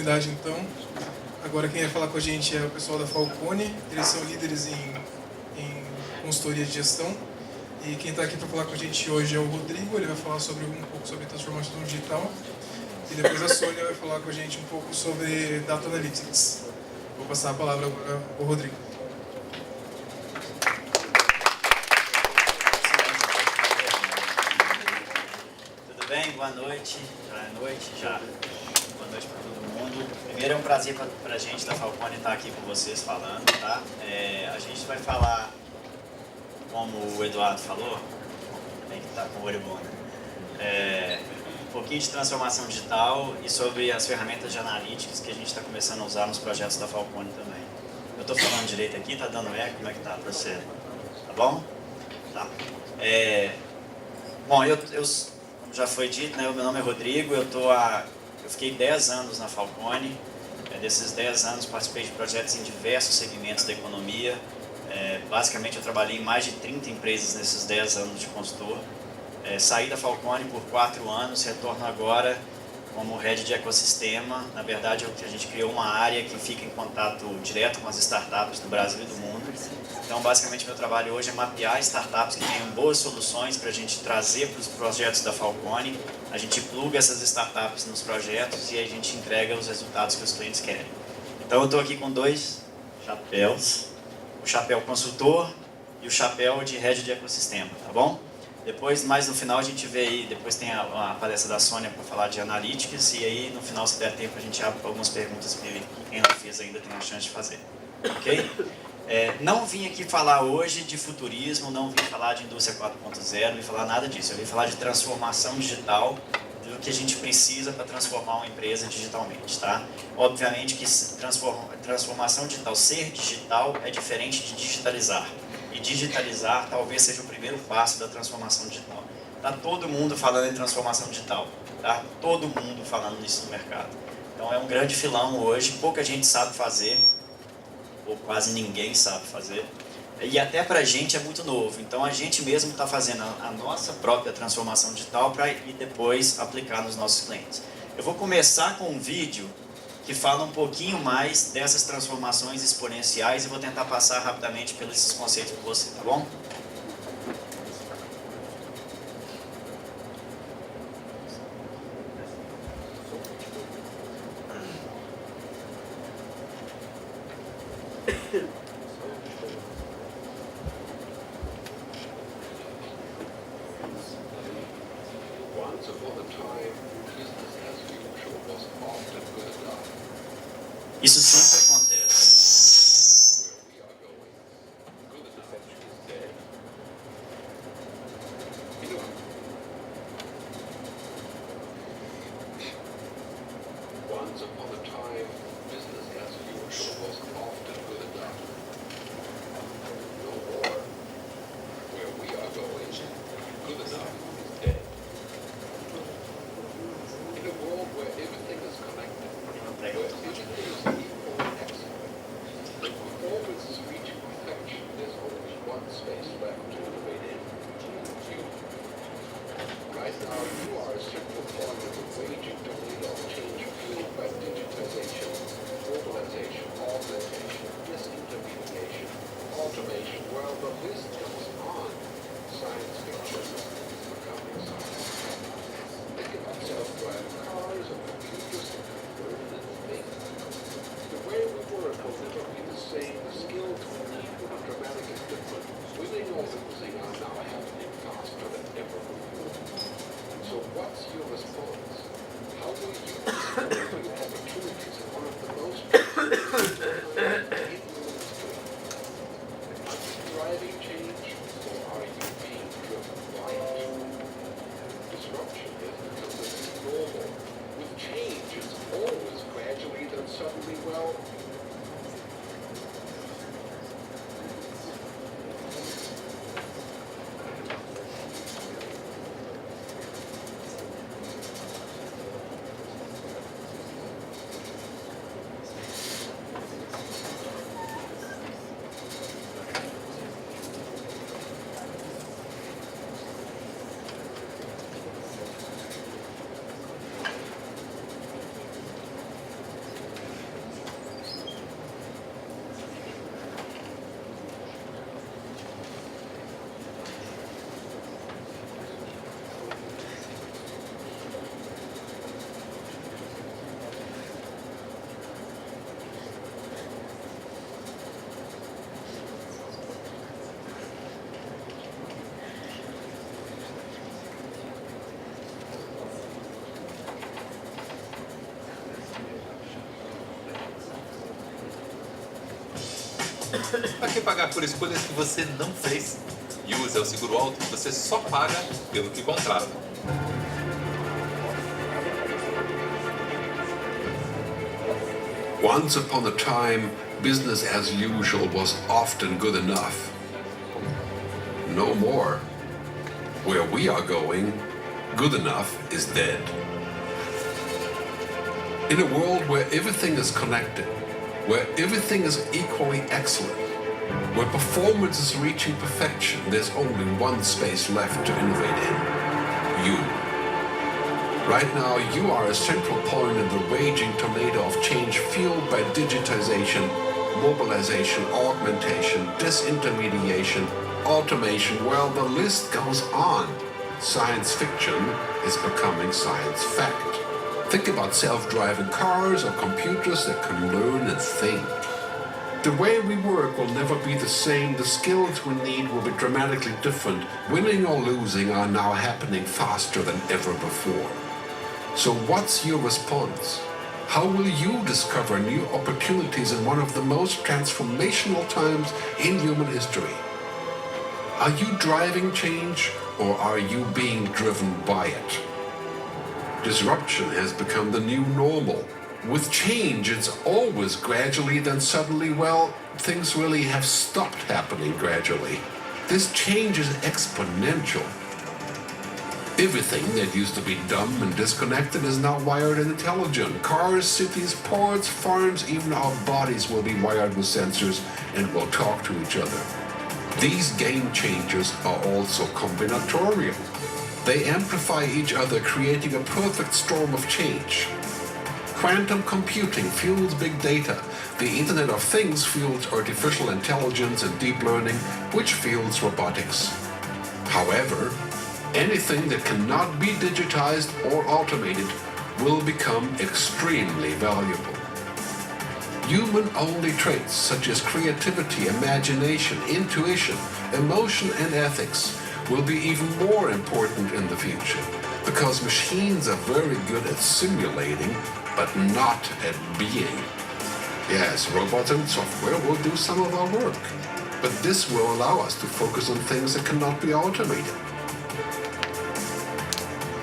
oportunidade, então. Agora quem vai falar com a gente é o pessoal da Falcone. Eles são líderes em consultoria de gestão. E quem está aqui para falar com a gente hoje é o Rodrigo. Ele vai falar um pouco sobre transformação digital. E depois a Sônia vai falar com a gente um pouco sobre Data Analytics. Vou passar a palavra agora ao Rodrigo. Tudo bem? Boa noite. Já é noite, já. Boa noite para todo mundo. Primeiro é um prazer para a gente da Falcone estar aqui com vocês falando, tá? A gente vai falar, como o Eduardo falou, tem que estar com o olho bom, né? Um pouquinho de transformação digital e sobre as ferramentas de analytics que a gente está começando a usar nos projetos da Falcone também. Eu estou falando direito aqui? Tá dando eco? Como é que tá para você? Tá bom? Tá. Bom, como já foi dito, né, meu nome é Rodrigo, eu fiquei 10 anos na Falcone. Desses 10 anos participei de projetos em diversos segmentos da economia. Basicamente eu trabalhei em mais de 30 empresas nesses 10 anos de consultor. Saí da Falcone por 4 anos, retorno agora como head de ecossistema. Na verdade, a gente criou uma área que fica em contato direto com as startups do Brasil e do mundo. Então, basicamente, meu trabalho hoje é mapear startups que tenham boas soluções para a gente trazer para os projetos da Falcone. A gente pluga essas startups nos projetos e a gente entrega os resultados que os clientes querem. Então, eu estou aqui com 2 chapéus. O chapéu consultor e o chapéu de head de ecossistema, tá bom? Depois, mais no final, a gente vê aí, depois tem a palestra da Sônia para falar de analytics, e aí no final, se der tempo, a gente abre algumas perguntas que quem não fez ainda tem a chance de fazer. Ok? Não vim aqui falar hoje de futurismo, não vim falar de indústria 4.0, não vim falar nada disso. Eu vim falar de transformação digital, do que a gente precisa para transformar uma empresa digitalmente, tá? Obviamente que transformação digital, ser digital é diferente de digitalizar. E digitalizar talvez seja o primeiro passo da transformação digital. Tá todo mundo falando em transformação digital, tá? Todo mundo falando nisso no mercado. Então é um grande filão hoje, pouca gente sabe fazer, ou quase ninguém sabe fazer. E até pra gente é muito novo. Então a gente mesmo está fazendo a nossa própria transformação digital para ir depois aplicar nos nossos clientes. Eu vou começar com um vídeo que fala um pouquinho mais dessas transformações exponenciais e vou tentar passar rapidamente pelos esses conceitos com você, tá bom? Isso sempre acontece. Once upon a time, business as usual was often good enough. No more. Where we are going, good enough is dead. In a world where everything is connected, where everything is equal and excellent, when performance is reaching perfection, there's only one space left to innovate in. You. Right now, you are a central part of the raging tornado of change fueled by digitization, globalization, augmentation, disintermediation, automation. Well, the list goes on. Science fiction becoming science. Think about self-driving cars and computers that convert in space. The way we work will never be the same. The skills we need will be dramatically different. We may know that things are now happening faster than ever before. So what's your response? How will you respond to your opportunities in one of the most influenced fields? Are you driving change, or are you being driven by it? Disruption has become the new normal. With change, it's always gradually, then suddenly, well, Para que pagar por escolhas que você não fez? Use é o seguro alto que você só paga pelo que contrata. Once upon a time, business as usual was often good enough. No more. Where we are going, good enough is dead. In a world where everything is connected, where everything is equally excellent, where performance is reaching perfection, there's only one space left to innovate in: you. Right now, you are a central point in the raging tornado of change fueled by digitization, mobilization, augmentation, disintermediation, automation. Well, the list goes on. Science fiction is becoming science fact. Think about self-driving cars or computers that can learn and think. The way we work will never be the same. The skills we need will be dramatically different. Winning or losing are now happening faster than ever before. So what's your response? How will you discover new opportunities in one of the most transformational times in human history? Are you driving change, or are you being driven by it? Disruption has become the new normal. With change, it's always gradually, then suddenly, well, things really have stopped happening gradually. This change is exponential. Everything that used to be dumb and disconnected is now wired and intelligent. Cars, cities, ports, farms, even our bodies will be wired with sensors and will talk to each other. These game changers are also combinatorial. They amplify each other, creating a perfect storm of change. Quantum computing fuels big data. The Internet of Things fuels artificial intelligence and deep learning, which fuels robotics. However, anything that cannot be digitized or automated will become extremely valuable. Human-only traits such as creativity, imagination, intuition, emotion, and ethics will be even more important in the future, because machines are very good at simulating, but not at being. Yes, robots and software will do some of our work, but this will allow us to focus on things that cannot be automated.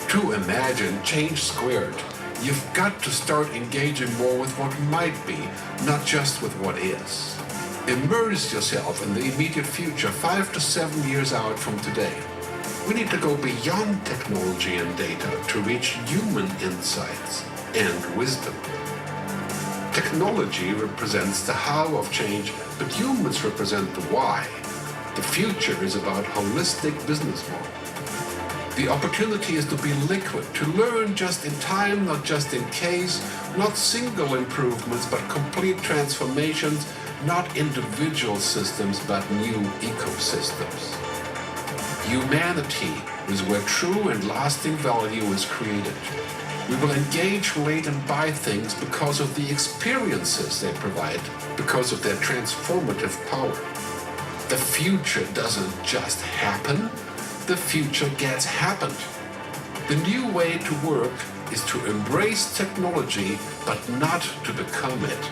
To imagine change squared, you've got to start engaging more with what might be, not just with what is. Immerse yourself in the immediate future, 5 to 7 years out from today. We need to go beyond technology and data to reach human insights and wisdom. Technology represents the how of change, but humans represent the why. The future is about holistic business model. The opportunity is to be liquid, to learn just in time, not just in case, not single improvements, but complete transformations, not individual systems, but new ecosystems. Humanity is where true and lasting value is created. We will engage, relate, and buy things because of the experiences they provide, because of their transformative power. The future doesn't just happen. The future gets happened. The new way to work is to embrace technology, but not to become it.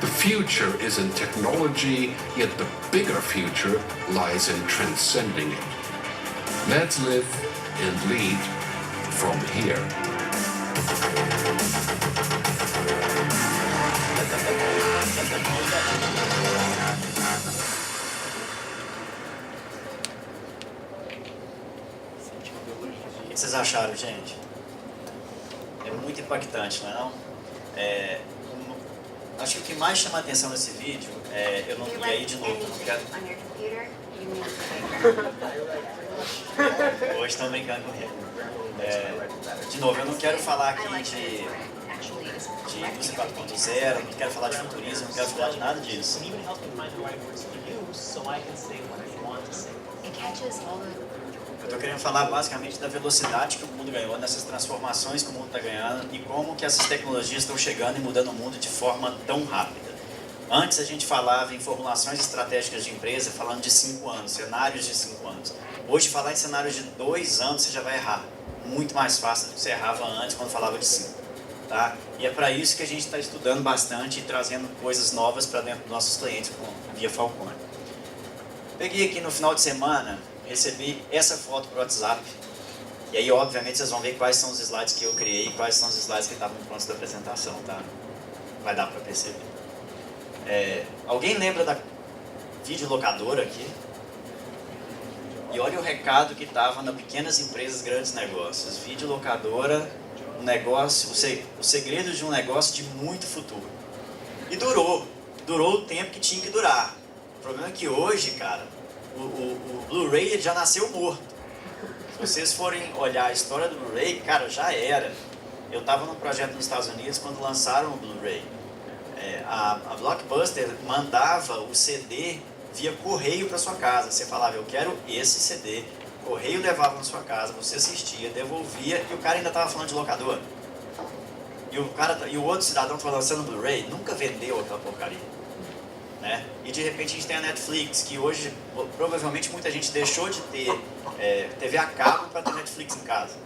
The future is in technology, yet the bigger future lies in transcending it. Let's live and lead from here. O que vocês acharam, gente? É muito impactante, não é não? Acho que o que mais chama a atenção nesse vídeo eu não, e aí de novo, eu não quero... Hoje estão brincando comigo. De novo, eu não quero falar aqui de indústria 4.0, não quero falar de futurismo, não quero falar de nada disso. Eu estou querendo falar basicamente da velocidade que o mundo ganhou, nessas transformações que o mundo está ganhando e como que essas tecnologias estão chegando e mudando o mundo de forma tão rápida. Antes a gente falava em formulações estratégicas de empresa falando de 5 anos, cenários de 5 anos. Hoje falar em cenários de 2 anos você já vai errar. Muito mais fácil do que você errava antes quando falava de 5. tá? E é para isso que a gente está estudando bastante e trazendo coisas novas para dentro dos nossos clientes via Falcone. Peguei aqui no final de semana, recebi essa foto para o WhatsApp. E aí, obviamente, vocês vão ver quais são os slides que eu criei e quais são os slides que estavam prontos da apresentação, tá? Vai dar para perceber. Alguém lembra da videolocadora aqui? E olha o recado que estava na Pequenas Empresas, Grandes Negócios. Videolocadora, um negócio, o segredo de um negócio de muito futuro. E durou o tempo que tinha que durar. O problema é que hoje, cara, o Blu-ray já nasceu morto. Se vocês forem olhar a história do Blu-ray, cara, já era. Eu estava num projeto nos Estados Unidos quando lançaram o Blu-ray. A Blockbuster mandava o CD via correio para sua casa. Você falava, eu quero esse CD. O correio levava na sua casa, você assistia, devolvia, e o cara ainda estava falando de locadora. E o outro cidadão que estava lançando Blu-ray nunca vendeu aquela porcaria. Né? E de repente a gente tem a Netflix, que hoje provavelmente muita gente deixou de ter TV a cabo para ter Netflix em casa.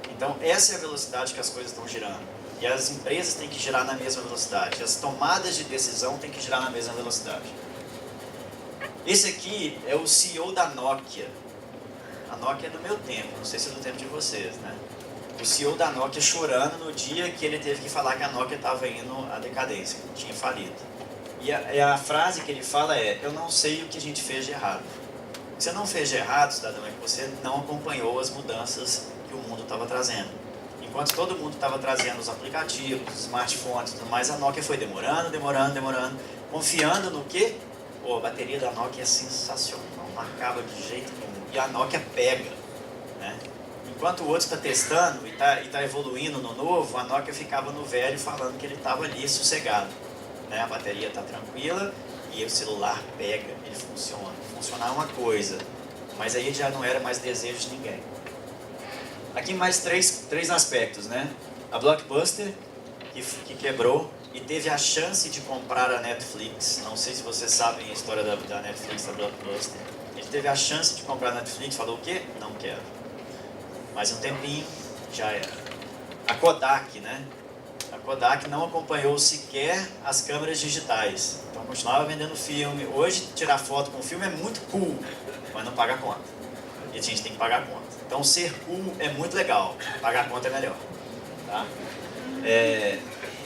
Então essa é a velocidade que as coisas estão girando. E as empresas têm que girar na mesma velocidade. As tomadas de decisão têm que girar na mesma velocidade. Esse aqui é o CEO da Nokia. A Nokia é do meu tempo, não sei se é do tempo de vocês, né? O CEO da Nokia chorando no dia que ele teve que falar que a Nokia estava indo à decadência, que tinha falido. E a frase que ele fala é, eu não sei o que a gente fez de errado. O que você não fez de errado, cidadão, é que você não acompanhou as mudanças que o mundo estava trazendo. Enquanto todo mundo estava trazendo os aplicativos, os smartphones e tudo mais, a Nokia foi demorando, confiando no quê? Pô, a bateria da Nokia é sensacional, não acaba de jeito nenhum. E a Nokia pega, né? Enquanto o outro está testando e está evoluindo no novo, a Nokia ficava no velho falando que ele estava ali sossegado. Né? A bateria está tranquila e o celular pega, ele funciona. Funcionar é uma coisa, mas aí já não era mais desejo de ninguém. Aqui mais três aspectos, né? A Blockbuster, que quebrou e teve a chance de comprar a Netflix. Não sei se vocês sabem a história da Netflix, da Blockbuster. Ele teve a chance de comprar a Netflix, falou o quê? Não quero. Mais um tempinho, já era. A Kodak, né? A Kodak não acompanhou sequer as câmeras digitais. Então continuava vendendo filme. Hoje, tirar foto com filme é muito cool, mas não paga a conta. E a gente tem que pagar a conta. Então ser cool é muito legal, pagar a conta é melhor. Tá?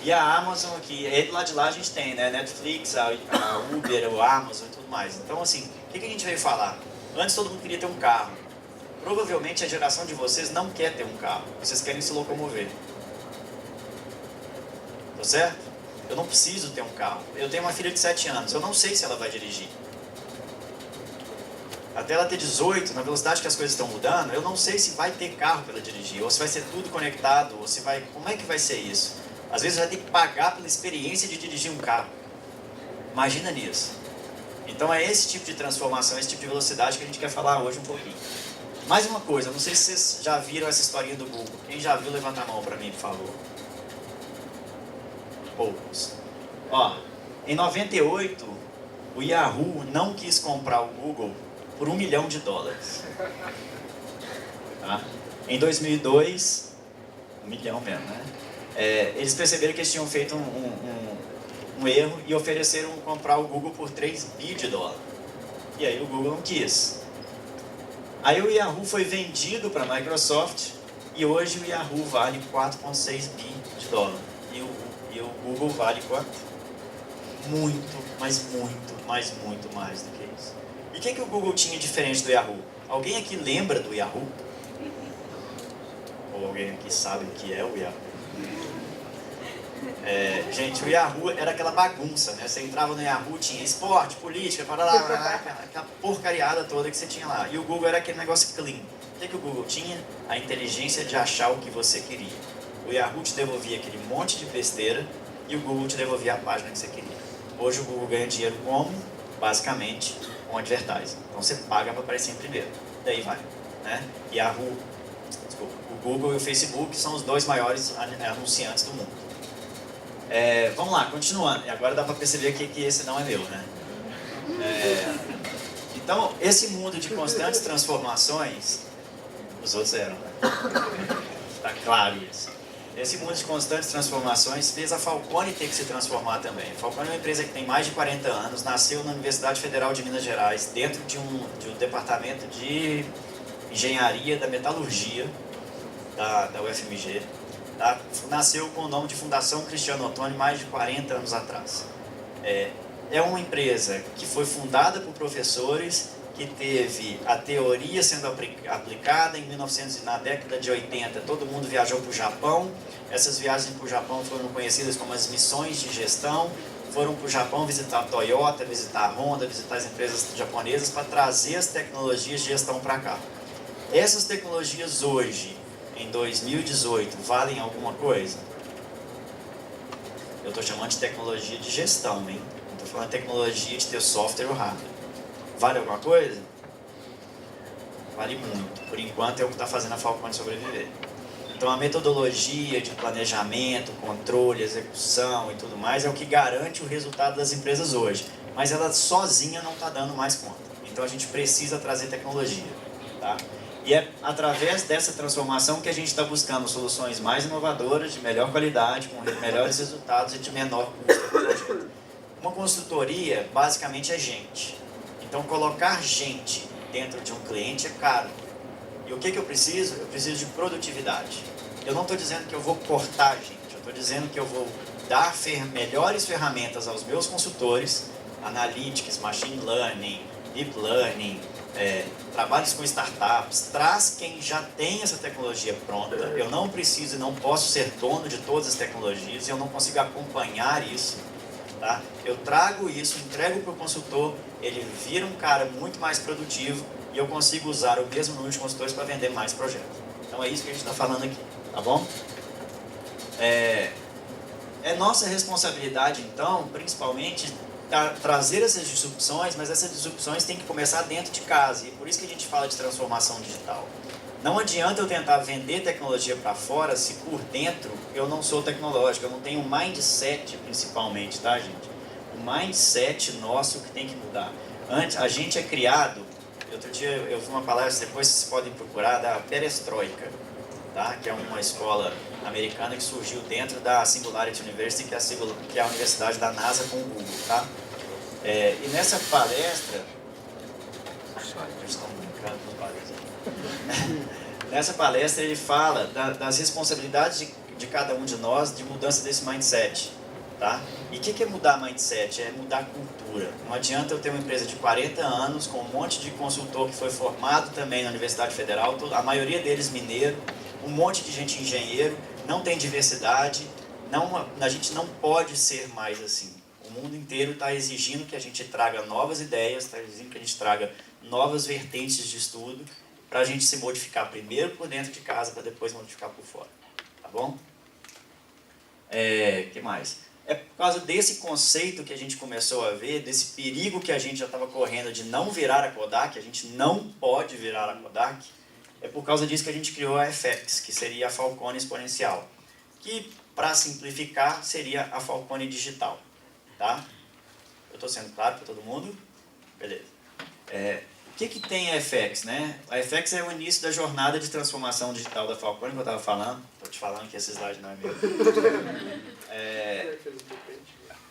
E a Amazon aqui, do lado de lá a gente tem, né? Netflix, a Uber, o Amazon e tudo mais. Então assim, o que a gente veio falar? Antes todo mundo queria ter um carro. Provavelmente a geração de vocês não quer ter um carro, vocês querem se locomover. Tá certo? Eu não preciso ter um carro. Eu tenho uma filha de 7 anos, eu não sei se ela vai dirigir. Até ela ter 18, na velocidade que as coisas estão mudando, eu não sei se vai ter carro para ela dirigir, ou se vai ser tudo conectado, ou se vai... Como é que vai ser isso? Às vezes vai ter que pagar pela experiência de dirigir um carro. Imagina nisso. Então é esse tipo de transformação, esse tipo de velocidade que a gente quer falar hoje um pouquinho. Mais uma coisa, não sei se vocês já viram essa historinha do Google. Quem já viu, levanta a mão para mim, por favor. Poucos. Ó, em 98, o Yahoo não quis comprar o Google por $1 milhão. Tá? Em 2002, 1 milhão mesmo, né? Eles perceberam que eles tinham feito um erro e ofereceram comprar o Google por $3 bilhões. E aí o Google não quis. Aí o Yahoo foi vendido para a Microsoft e hoje o Yahoo vale $4,6 bilhões. E o Google vale quanto? Muito, mas muito mais do que isso. E o que o Google tinha diferente do Yahoo? Alguém aqui lembra do Yahoo? Ou alguém aqui sabe o que é o Yahoo? Gente, o Yahoo era aquela bagunça, né? Você entrava no Yahoo, tinha esporte, política, aquela porcariada toda que você tinha lá. E o Google era aquele negócio clean. O que o Google tinha? A inteligência de achar o que você queria. O Yahoo te devolvia aquele monte de besteira e o Google te devolvia a página que você queria. Hoje o Google ganha dinheiro como? Basicamente com advertising. Então você paga para aparecer em primeiro. Daí vai, né? O Google e o Facebook são os 2 maiores anunciantes do mundo. Vamos lá, continuando. E agora dá para perceber que esse não é meu, né? Então, esse mundo de constantes transformações, os outros eram, né? Tá claro isso. Esse mundo de constantes transformações fez a Falcone ter que se transformar também. A Falcone é uma empresa que tem mais de 40 anos, nasceu na Universidade Federal de Minas Gerais, dentro de um departamento de engenharia da metalurgia da UFMG. Tá? Nasceu com o nome de Fundação Cristiano Ottoni mais de 40 anos atrás. É uma empresa que foi fundada por professores, que teve a teoria sendo aplicada na década de 80, todo mundo viajou para o Japão. Essas viagens para o Japão foram conhecidas como as missões de gestão. Foram para o Japão visitar a Toyota, visitar a Honda, visitar as empresas japonesas para trazer as tecnologias de gestão para cá. Essas tecnologias hoje, em 2018, valem alguma coisa? Eu estou chamando de tecnologia de gestão, hein? Não estou falando de tecnologia de ter software ou hardware. Vale alguma coisa? Vale muito. Por enquanto é o que está fazendo a Falcone sobreviver. Então a metodologia de planejamento, controle, execução e tudo mais é o que garante o resultado das empresas hoje. Mas ela sozinha não está dando mais conta. Então a gente precisa trazer tecnologia. Tá? E é através dessa transformação que a gente está buscando soluções mais inovadoras, de melhor qualidade, com melhores resultados e de menor custo. Uma consultoria basicamente é gente. Então, colocar gente dentro de um cliente é caro. E o que eu preciso? Eu preciso de produtividade. Eu não estou dizendo que eu vou cortar gente, eu estou dizendo que eu vou dar melhores ferramentas aos meus consultores, analytics, machine learning, deep learning, trabalhos com startups, traz quem já tem essa tecnologia pronta. Eu não preciso e não posso ser dono de todas as tecnologias, eu não consigo acompanhar isso. Tá? Eu trago isso, entrego para o consultor, ele vira um cara muito mais produtivo e eu consigo usar o mesmo número de consultores para vender mais projetos. Então é isso que a gente está falando aqui, tá bom? É nossa responsabilidade, então, principalmente, trazer essas disrupções, mas essas disrupções têm que começar dentro de casa, e por isso que a gente fala de transformação digital. Não adianta eu tentar vender tecnologia para fora se por dentro eu não sou tecnológico, eu não tenho um mindset principalmente, tá, gente? O mindset nosso que tem que mudar. Antes, a gente é criado, outro dia eu vi uma palestra, depois vocês podem procurar, da Perestroika, tá? Que é uma escola americana que surgiu dentro da Singularity University, que é a universidade da NASA com o Google, tá? E nessa palestra... Eles estão brincando com palestra. Nessa palestra ele fala das responsabilidades de cada um de nós de mudança desse mindset, tá? E o que é mudar mindset? É mudar cultura. Não adianta eu ter uma empresa de 40 anos com um monte de consultor que foi formado também na Universidade Federal, a maioria deles mineiro, um monte de gente engenheiro, não tem diversidade, a gente não pode ser mais assim. O mundo inteiro está exigindo que a gente traga novas ideias, está exigindo que a gente traga novas vertentes de estudo, para a gente se modificar primeiro por dentro de casa, para depois modificar por fora. Tá bom? Que mais? É por causa desse conceito que a gente começou a ver, desse perigo que a gente já estava correndo de não virar a Kodak, a gente não pode virar a Kodak, é por causa disso que a gente criou a FX, que seria a Falcone Exponencial, que, para simplificar, seria a Falcone Digital. Tá? Eu estou sendo claro para todo mundo? Beleza. O que tem a FX, né? A FX é o início da jornada de transformação digital da Falcone, que eu estava falando. Estou te falando que esse slide não é meu.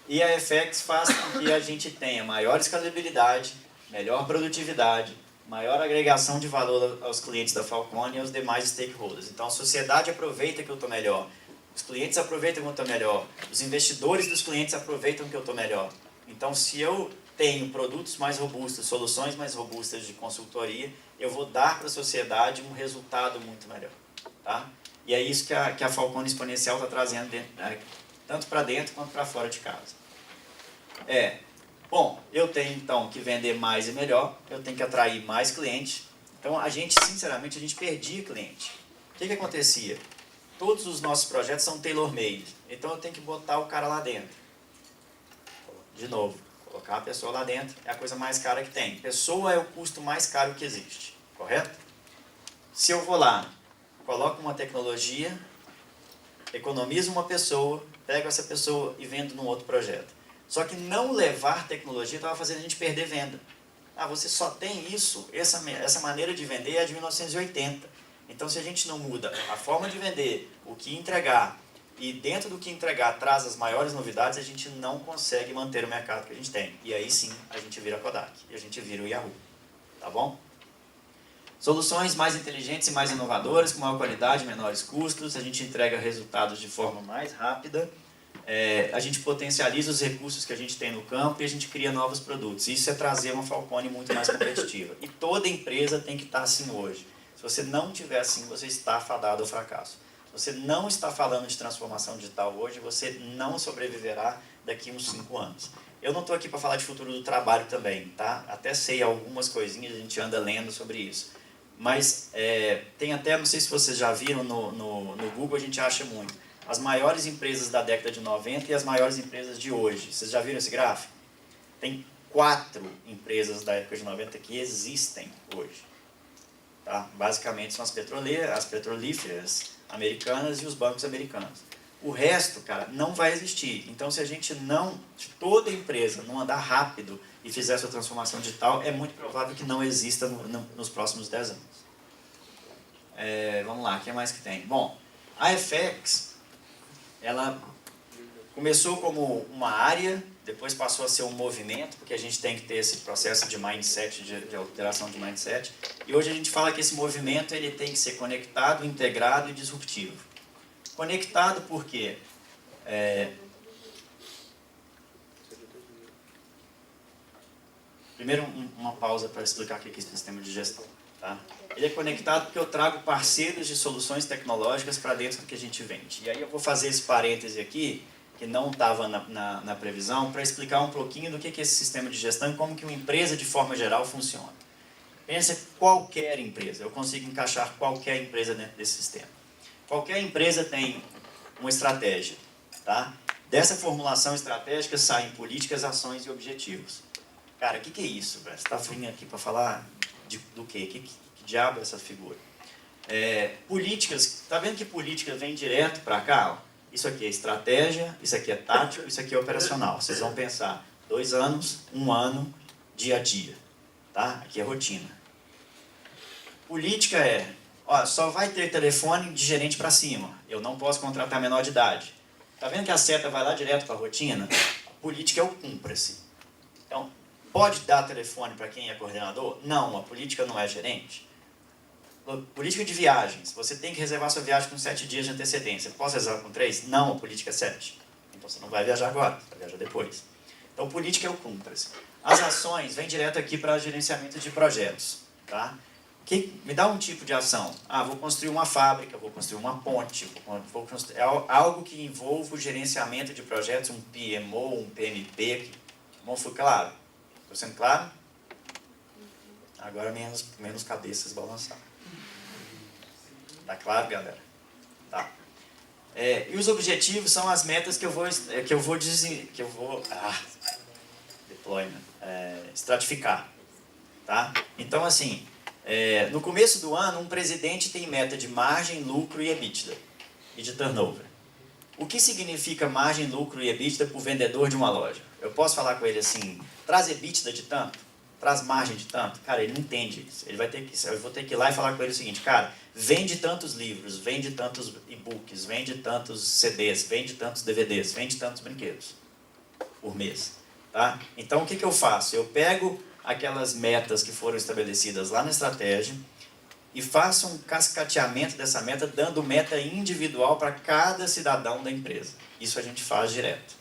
E a FX faz com que a gente tenha maior escalabilidade, melhor produtividade, maior agregação de valor aos clientes da Falcone e aos demais stakeholders. Então a sociedade aproveita que eu estou melhor, os clientes aproveitam que eu estou melhor, os investidores dos clientes aproveitam que eu estou melhor. Então se eu tenho produtos mais robustos, soluções mais robustas de consultoria, eu vou dar para a sociedade um resultado muito melhor. Tá? E é isso que a Falcone Exponencial está trazendo tanto para dentro quanto para fora de casa. Bom, eu tenho então que vender mais e melhor, eu tenho que atrair mais clientes. Então sinceramente, a gente perdia cliente. O que acontecia? Todos os nossos projetos são tailor-made, então eu tenho que botar o cara lá dentro. De novo. Colocar a pessoa lá dentro é a coisa mais cara que tem. Pessoa é o custo mais caro que existe, correto? Se eu vou lá, coloco uma tecnologia, economizo uma pessoa, pego essa pessoa e vendo num outro projeto. Só que não levar tecnologia estava fazendo a gente perder venda. Você só tem isso, essa maneira de vender é de 1980. Então, se a gente não muda a forma de vender, o que entregar, e dentro do que entregar traz as maiores novidades, a gente não consegue manter o mercado que a gente tem. E aí sim, a gente vira Kodak, e a gente vira o Yahoo. Tá bom? Soluções mais inteligentes e mais inovadoras, com maior qualidade e menores custos, a gente entrega resultados de forma mais rápida, a gente potencializa os recursos que a gente tem no campo e a gente cria novos produtos. Isso é trazer uma Falcone muito mais competitiva. E toda empresa tem que estar assim hoje. Se você não tiver assim, você está fadado ao fracasso. Se você não está falando de transformação digital hoje, você não sobreviverá daqui uns 5 anos. Eu não estou aqui para falar de futuro do trabalho também, tá? Até sei algumas coisinhas, a gente anda lendo sobre isso. Mas tem até, não sei se vocês já viram no Google, a gente acha muito. As maiores empresas da década de 90 e as maiores empresas de hoje. Vocês já viram esse gráfico? Tem 4 empresas da época de 90 que existem hoje. Tá? Basicamente são as petrolíferas americanas e os bancos americanos. O resto, cara, não vai existir. Então, se toda empresa não andar rápido e fizer sua transformação digital, é muito provável que não exista nos próximos 10 anos. Vamos lá, o que mais que tem? Bom, a FX, ela começou como uma área, depois passou a ser um movimento, porque a gente tem que ter esse processo de mindset, de alteração de mindset. E hoje a gente fala que esse movimento ele tem que ser conectado, integrado e disruptivo. Conectado por quê? Primeiro, uma pausa para explicar o que é esse sistema de gestão. Tá? Ele é conectado porque eu trago parceiros de soluções tecnológicas para dentro do que a gente vende. E aí eu vou fazer esse parêntese aqui, que não estava na previsão, para explicar um pouquinho do que é esse sistema de gestão e como que uma empresa, de forma geral, funciona. Pensa qualquer empresa, eu consigo encaixar qualquer empresa dentro desse sistema. Qualquer empresa tem uma estratégia. Tá? Dessa formulação estratégica saem políticas, ações e objetivos. Cara, o que é isso? Você está vindo aqui para falar do quê? Que diabo é essa figura? Políticas, está vendo que política vem direto para cá? Ó? Isso aqui é estratégia, isso aqui é tático, isso aqui é operacional. Vocês vão pensar 2 anos, 1 ano, dia a dia. Tá? Aqui é rotina. Política só vai ter telefone de gerente para cima. Eu não posso contratar menor de idade. Está vendo que a seta vai lá direto para a rotina? A política é o cumpra-se. Então, pode dar telefone para quem é coordenador? Não, a política não é gerente. Política de viagens. Você tem que reservar sua viagem com 7 dias de antecedência. Posso reservar com 3? Não, a política é 7. Então você não vai viajar agora, você vai viajar depois. Então política é o cumpra-se. As ações vêm direto aqui para gerenciamento de projetos. Tá? Me dá um tipo de ação. Vou construir uma fábrica, vou construir uma ponte, vou construir algo que envolva o gerenciamento de projetos, um PMO, um PMP. Bom, foi claro? Estou sendo claro? Agora menos cabeças balançar. Tá claro, galera? Tá. E os objetivos são as metas que eu vou estratificar. Tá? Então, assim, no começo do ano, um presidente tem meta de margem, lucro e EBITDA, e de turnover. O que significa margem, lucro e EBITDA para o vendedor de uma loja? Eu posso falar com ele assim, traz EBITDA de tanto, traz margem de tanto? Cara, ele não entende isso. Eu vou ter que ir lá e falar com ele o seguinte, cara, vende tantos livros, vende tantos e-books, vende tantos CDs, vende tantos DVDs, vende tantos brinquedos por mês. Tá? Então, o que eu faço? Eu pego aquelas metas que foram estabelecidas lá na estratégia e faço um cascateamento dessa meta, dando meta individual para cada cidadão da empresa. Isso a gente faz direto.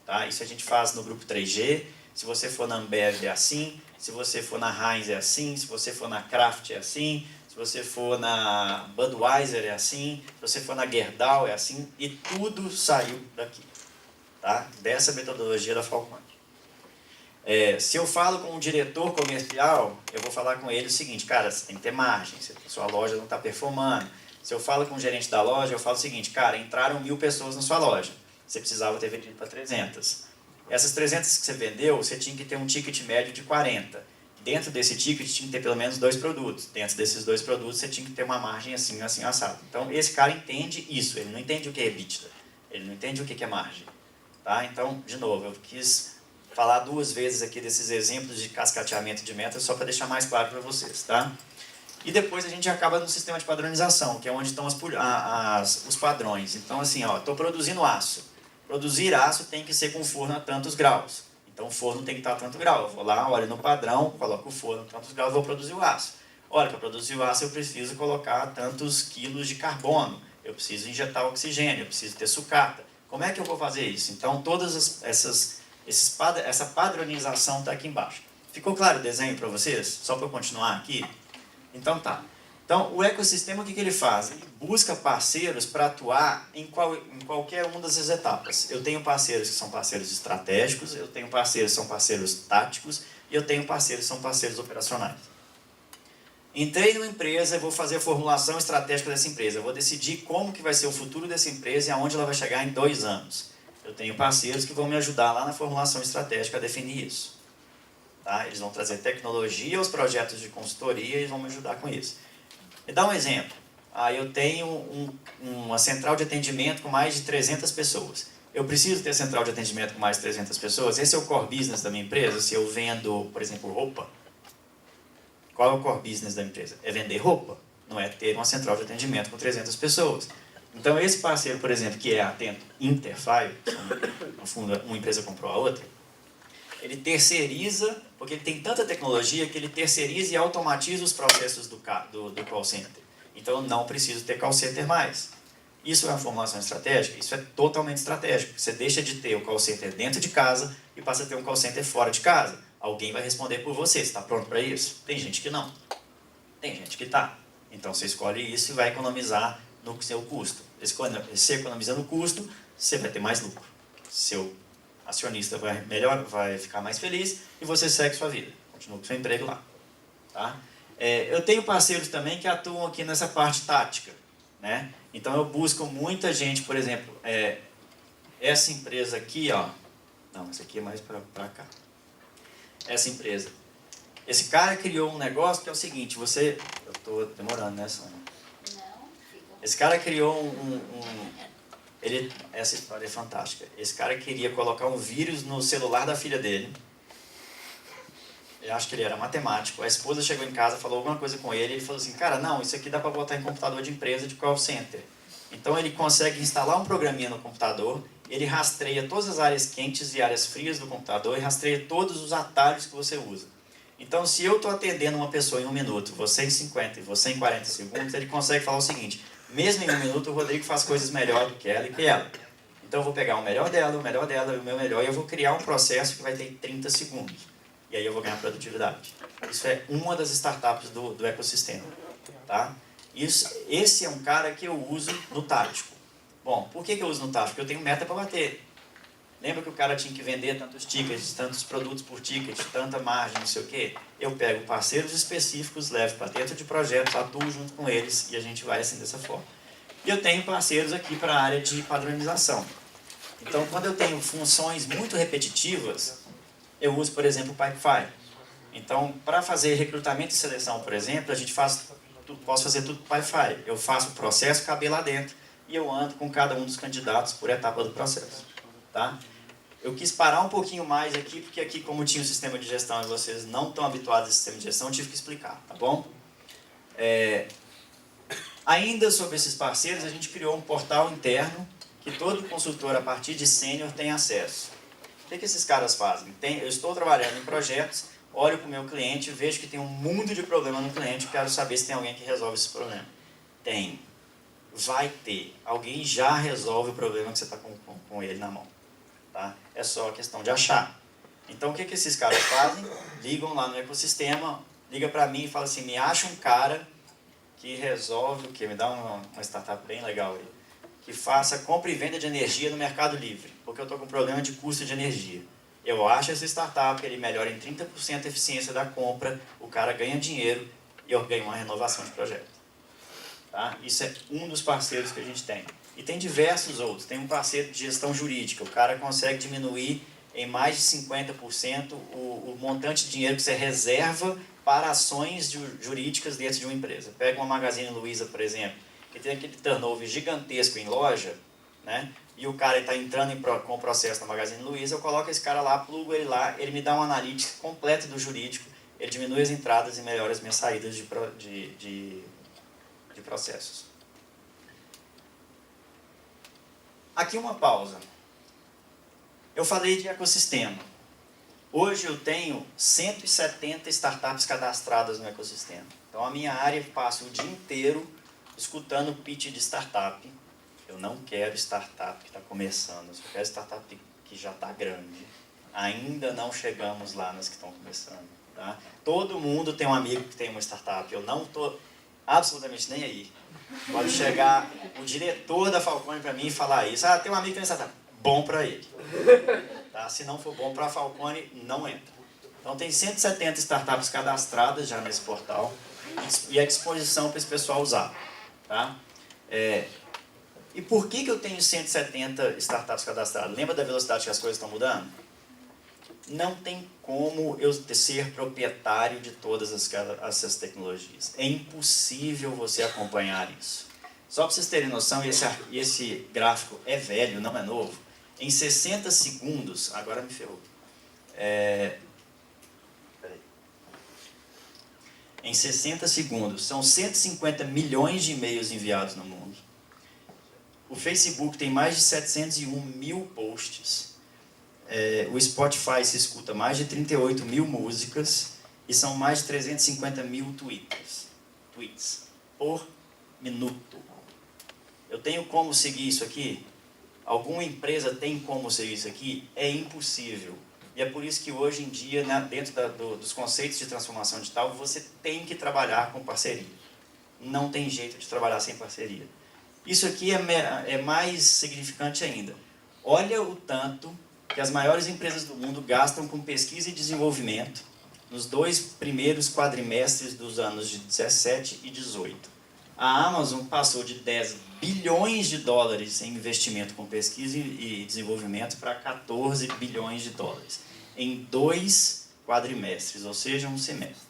Tá? Isso a gente faz no grupo 3G. Se você for na Ambev é assim, se você for na Heinz é assim, se você for na Kraft é assim, se você for na Budweiser é assim, se você for na Gerdau é assim, e tudo saiu daqui. Tá? Dessa metodologia da Falcone. Se eu falo com o diretor comercial, eu vou falar com ele o seguinte, cara, você tem que ter margem, se a sua loja não está performando. Se eu falo com o gerente da loja, eu falo o seguinte, cara, entraram 1000 pessoas na sua loja, você precisava ter vendido para 300. Essas 300 que você vendeu, você tinha que ter um ticket médio de 40. Dentro desse ticket tinha que ter pelo menos 2 produtos. Dentro desses 2 produtos você tinha que ter uma margem assim, assim, assado. Então esse cara entende isso, ele não entende o que é EBITDA, ele não entende o que é margem. Tá? Então, de novo, eu quis falar 2 vezes aqui desses exemplos de cascateamento de metas só para deixar mais claro para vocês. Tá? E depois a gente acaba no sistema de padronização, que é onde estão os padrões. Então, assim, estou produzindo aço. Produzir aço tem que ser com forno a tantos graus. Então, o forno tem que estar a tanto grau. Eu vou lá, olho no padrão, coloco o forno a tantos graus, vou produzir o aço. Olha, para produzir o aço eu preciso colocar tantos quilos de carbono. Eu preciso injetar oxigênio, eu preciso ter sucata. Como é que eu vou fazer isso? Então, essa padronização está aqui embaixo. Ficou claro o desenho para vocês? Só para eu continuar aqui? Então tá. Então o ecossistema o que ele faz? Ele busca parceiros para atuar em qualquer uma dessas etapas. Eu tenho parceiros que são parceiros estratégicos, eu tenho parceiros que são parceiros táticos e eu tenho parceiros que são parceiros operacionais. Entrei numa empresa e vou fazer a formulação estratégica dessa empresa. Eu vou decidir como que vai ser o futuro dessa empresa e aonde ela vai chegar em 2 anos. Eu tenho parceiros que vão me ajudar lá na formulação estratégica a definir isso. Tá? Eles vão trazer tecnologia aos projetos de consultoria e vão me ajudar com isso. Me dá um exemplo. Eu tenho uma central de atendimento com mais de 300 pessoas. Eu preciso ter central de atendimento com mais de 300 pessoas? Esse é o core business da minha empresa? Se eu vendo, por exemplo, roupa. Qual é o core business da empresa? É vender roupa. Não é ter uma central de atendimento com 300 pessoas. Então, esse parceiro, por exemplo, que é atento Interfile, no fundo, uma empresa comprou a outra, ele terceiriza, porque ele tem tanta tecnologia que ele terceiriza e automatiza os processos do call center. Então, eu não preciso ter call center mais. Isso é uma formulação estratégica? Isso é totalmente estratégico. Você deixa de ter o call center dentro de casa e passa a ter um call center fora de casa. Alguém vai responder por você. Você está pronto para isso? Tem gente que não. Tem gente que está. Então, você escolhe isso e vai economizar no seu custo. Você economizando o custo, você vai ter mais lucro. Seu acionista vai ficar mais feliz e você segue sua vida. Continua com seu emprego lá. Tá? Eu tenho parceiros também que atuam aqui nessa parte tática. Né? Então eu busco muita gente, por exemplo, essa empresa aqui, ó. Não, essa aqui é mais para cá. Essa empresa. Esse cara criou um negócio que é o seguinte, eu estou demorando, né, Sônia? Não. Esse cara criou essa história é fantástica. Esse cara queria colocar um vírus no celular da filha dele. Eu acho que ele era matemático. A esposa chegou em casa, falou alguma coisa com ele e ele falou assim, cara, não, isso aqui dá para botar em computador de empresa de call center. Então ele consegue instalar um programinha no computador, ele rastreia todas as áreas quentes e áreas frias do computador e rastreia todos os atalhos que você usa. Então se eu estou atendendo uma pessoa em 1 minuto, você em 50 e você em 40 segundos, ele consegue falar o seguinte, mesmo em 1 minuto o Rodrigo faz coisas melhor do que ela e que ela. Então eu vou pegar o melhor dela e o meu melhor e eu vou criar um processo que vai ter 30 segundos. E aí eu vou ganhar produtividade. Isso é uma das startups do ecossistema. Tá? Esse é um cara que eu uso no tático. Bom, por que eu uso no tático? Porque eu tenho meta para bater. Lembra que o cara tinha que vender tantos tickets, tantos produtos por ticket, tanta margem, não sei o quê? Eu pego parceiros específicos, levo para dentro de projetos, atuo junto com eles e a gente vai assim dessa forma. E eu tenho parceiros aqui para a área de padronização. Então, quando eu tenho funções muito repetitivas, eu uso, por exemplo, o Pipefy. Então, para fazer recrutamento e seleção, por exemplo, posso fazer tudo com o Pipefy. Eu faço o processo, caber lá dentro, e eu ando com cada um dos candidatos por etapa do processo. Tá? Eu quis parar um pouquinho mais aqui, porque aqui, como tinha o sistema de gestão e vocês não estão habituados a esse sistema de gestão, eu tive que explicar, tá bom? Ainda sobre esses parceiros, a gente criou um portal interno que todo consultor, a partir de sênior, tem acesso. O que esses caras fazem? Eu estou trabalhando em projetos, olho para o meu cliente, vejo que tem um mundo de problema no cliente, quero saber se tem alguém que resolve esse problema. Tem. Vai ter. Alguém já resolve o problema que você está com ele na mão. Tá? É só questão de achar. Então, o que esses caras fazem? Ligam lá no ecossistema, liga para mim e fala assim, me acha um cara que resolve o quê? Me dá uma startup bem legal aí. Que faça compra e venda de energia no Mercado Livre, porque eu estou com problema de custo de energia. Eu acho essa startup, ele melhora em 30% a eficiência da compra, o cara ganha dinheiro e eu ganho uma renovação de projeto. Tá? Isso é um dos parceiros que a gente tem. E tem diversos outros. Tem um parceiro de gestão jurídica, o cara consegue diminuir em mais de 50% o montante de dinheiro que você reserva para ações jurídicas dentro de uma empresa. Pega uma Magazine Luiza, por exemplo, que tem aquele turnover gigantesco em loja, né? E o cara está entrando com o processo na Magazine Luiza, eu coloco esse cara lá, plugo ele lá, ele me dá um analytics completo do jurídico, ele diminui as entradas e melhora as minhas saídas de processos. Aqui uma pausa. Eu falei de ecossistema. Hoje eu tenho 170 startups cadastradas no ecossistema. Então a minha área passa o dia inteiro escutando pitch de startup. Eu não quero startup que está começando, eu só quero startup que já está grande. Ainda não chegamos lá nas que estão começando. Tá? Todo mundo tem um amigo que tem uma startup. Eu não estou absolutamente nem aí. Pode chegar o diretor da Falcone para mim e falar isso. Ah, tem um amigo que tem uma startup. Bom para ele. Tá? Se não for bom para a Falcone, não entra. Então tem 170 startups cadastradas já nesse portal e à disposição para esse pessoal usar. Tá? E por que eu tenho 170 startups cadastradas? Lembra da velocidade que as coisas estão mudando? Não tem como eu ser proprietário de todas essas tecnologias. É impossível você acompanhar isso. Só para vocês terem noção, esse gráfico é velho, não é novo. Em 60 segundos, agora me ferrou. Em 60 segundos, são 150 milhões de e-mails enviados no mundo. O Facebook tem mais de 701 mil posts. O Spotify se escuta mais de 38 mil músicas e são mais de 350 mil tweets por minuto. Eu tenho como seguir isso aqui? Alguma empresa tem como seguir isso aqui? É impossível. E é por isso que hoje em dia, dentro dos conceitos de transformação digital, você tem que trabalhar com parceria. Não tem jeito de trabalhar sem parceria. Isso aqui é mais significante ainda. Olha o tanto que as maiores empresas do mundo gastam com pesquisa e desenvolvimento nos 2 primeiros quadrimestres dos anos de 17 e 18. A Amazon passou de 10 bilhões de dólares em investimento com pesquisa e desenvolvimento para 14 bilhões de dólares em 2 quadrimestres, ou seja, um semestre.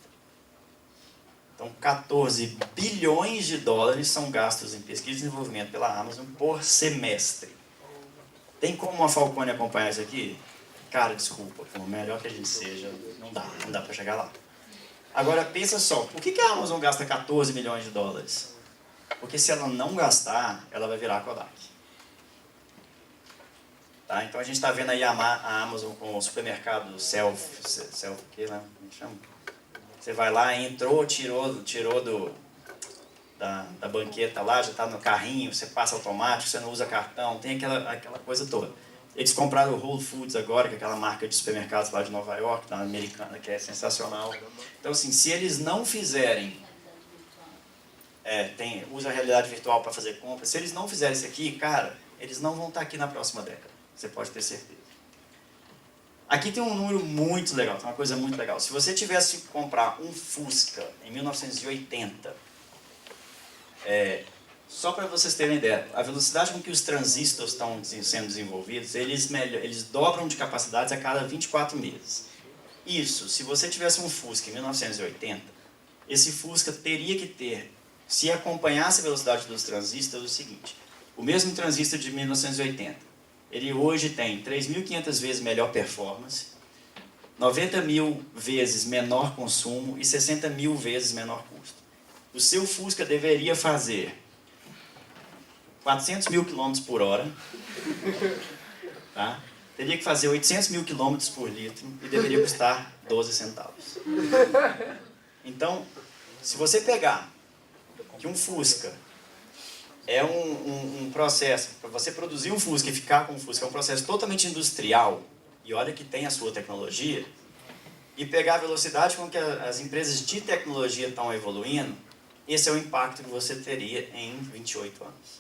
Então, 14 bilhões de dólares são gastos em pesquisa e desenvolvimento pela Amazon por semestre. Tem como a Falcone acompanhar isso aqui? Cara, desculpa, por melhor que a gente seja, não dá para chegar lá. Agora, pensa só, por que a Amazon gasta 14 milhões de dólares? Porque se ela não gastar, ela vai virar a Kodak. Tá? Então a gente está vendo aí a Amazon com o supermercado o que lá? Como chama? Você vai lá, entrou, tirou da banqueta lá, já está no carrinho, você passa automático, você não usa cartão, tem aquela coisa toda. Eles compraram o Whole Foods agora, que é aquela marca de supermercados lá de Nova York, da americana, que é sensacional. Então assim, se eles não fizerem, usa a realidade virtual para fazer compras, se eles não fizerem isso aqui, cara, eles não vão estar aqui na próxima década, você pode ter certeza. Aqui tem um número muito legal, tem uma coisa muito legal. Se você tivesse que comprar um Fusca em 1980, só para vocês terem ideia, a velocidade com que os transistores estão sendo desenvolvidos, eles dobram de capacidades a cada 24 meses. Isso, se você tivesse um Fusca em 1980, esse Fusca teria que ter, se acompanhasse a velocidade dos transistores, o seguinte: o mesmo transistor de 1980, ele hoje tem 3.500 vezes melhor performance, 90 mil vezes menor consumo e 60 mil vezes menor custo. O seu Fusca deveria fazer 400 mil km por hora, tá? Teria que fazer 800 mil km por litro e deveria custar 12 centavos. Então, se você pegar que um Fusca é um processo, para você produzir um Fusca e ficar com um Fusca, é um processo totalmente industrial, e olha que tem a sua tecnologia, e pegar a velocidade com que as empresas de tecnologia estão evoluindo, esse é o impacto que você teria em 28 anos.